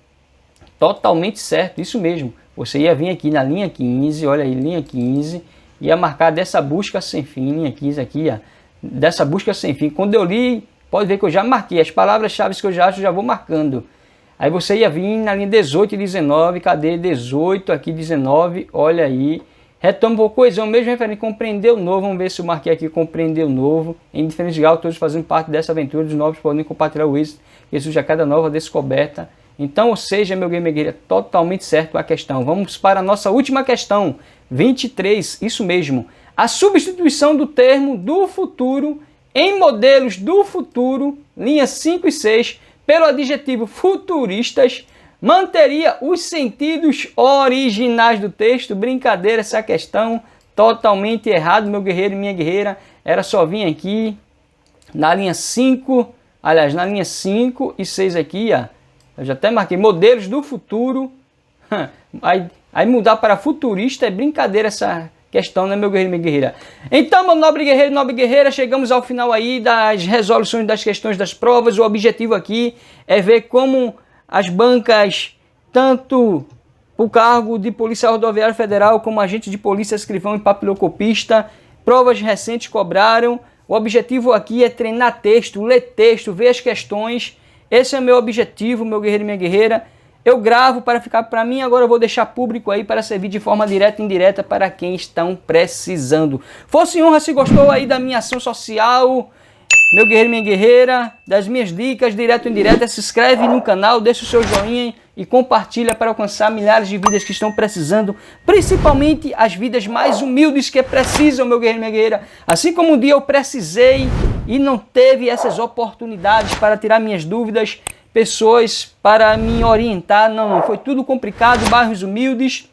Totalmente certo, isso mesmo. Você ia vir aqui na linha 15, olha aí, linha 15, ia marcar dessa busca sem fim, linha 15 aqui, ó, dessa busca sem fim. Quando eu li, pode ver que eu já marquei as palavras-chave que eu já acho, eu já vou marcando. Aí você ia vir na linha 18 e 19, cadê 18, aqui 19, olha aí. Retoma por coesão, mesmo referente, compreender o novo, vamos ver se eu marquei aqui, compreender o novo. Em diferentes graus, todos fazendo parte dessa aventura, os novos podem compartilhar o êxito, que surge a cada nova descoberta. Então, ou seja, meu gamer guerreiro, é totalmente certo a questão. Vamos para a nossa última questão, 23, isso mesmo. A substituição do termo do futuro em modelos do futuro, linhas 5 e 6, pelo adjetivo futuristas, manteria os sentidos originais do texto. Brincadeira, essa questão totalmente errado, meu guerreiro e minha guerreira. Era só vir aqui na linha 5, aliás, na linha 5 e 6 aqui, ó. Eu já até marquei modelos do futuro. Aí mudar para futurista é brincadeira essa questão, né, meu guerreiro e minha guerreira? Então, meu nobre guerreiro e nobre guerreira, chegamos ao final aí das resoluções das questões das provas. O objetivo aqui é ver como as bancas, tanto o cargo de policial rodoviário federal, como agente de polícia, escrivão e papilocopista, provas recentes cobraram. O objetivo aqui é treinar texto, ler texto, ver as questões. Esse é o meu objetivo, meu guerreiro e minha guerreira. Eu gravo para ficar para mim, agora eu vou deixar público aí para servir de forma direta e indireta para quem estão precisando. Fosse honra se gostou aí da minha ação social, meu guerreiro e minha guerreira, das minhas dicas, direto e indireta, se inscreve no canal, deixa o seu joinha e compartilha para alcançar milhares de vidas que estão precisando, principalmente as vidas mais humildes que precisam, meu guerreiro e minha guerreira. Assim como um dia eu precisei e não teve essas oportunidades para tirar minhas dúvidas, pessoas para me orientar, não, foi tudo complicado, bairros humildes,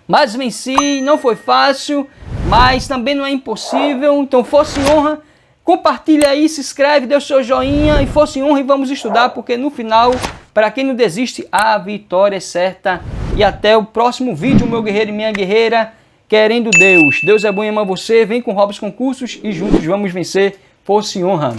mas venci, não foi fácil, mas também não é impossível, então fosse honra. Compartilha aí, se inscreve, dê o seu joinha e fosse honra e vamos estudar, porque no final, para quem não desiste, a vitória é certa. E até o próximo vídeo, meu guerreiro e minha guerreira, querendo Deus. Deus é bom e ama você, vem com Robson Concursos e juntos vamos vencer. Fosse honra.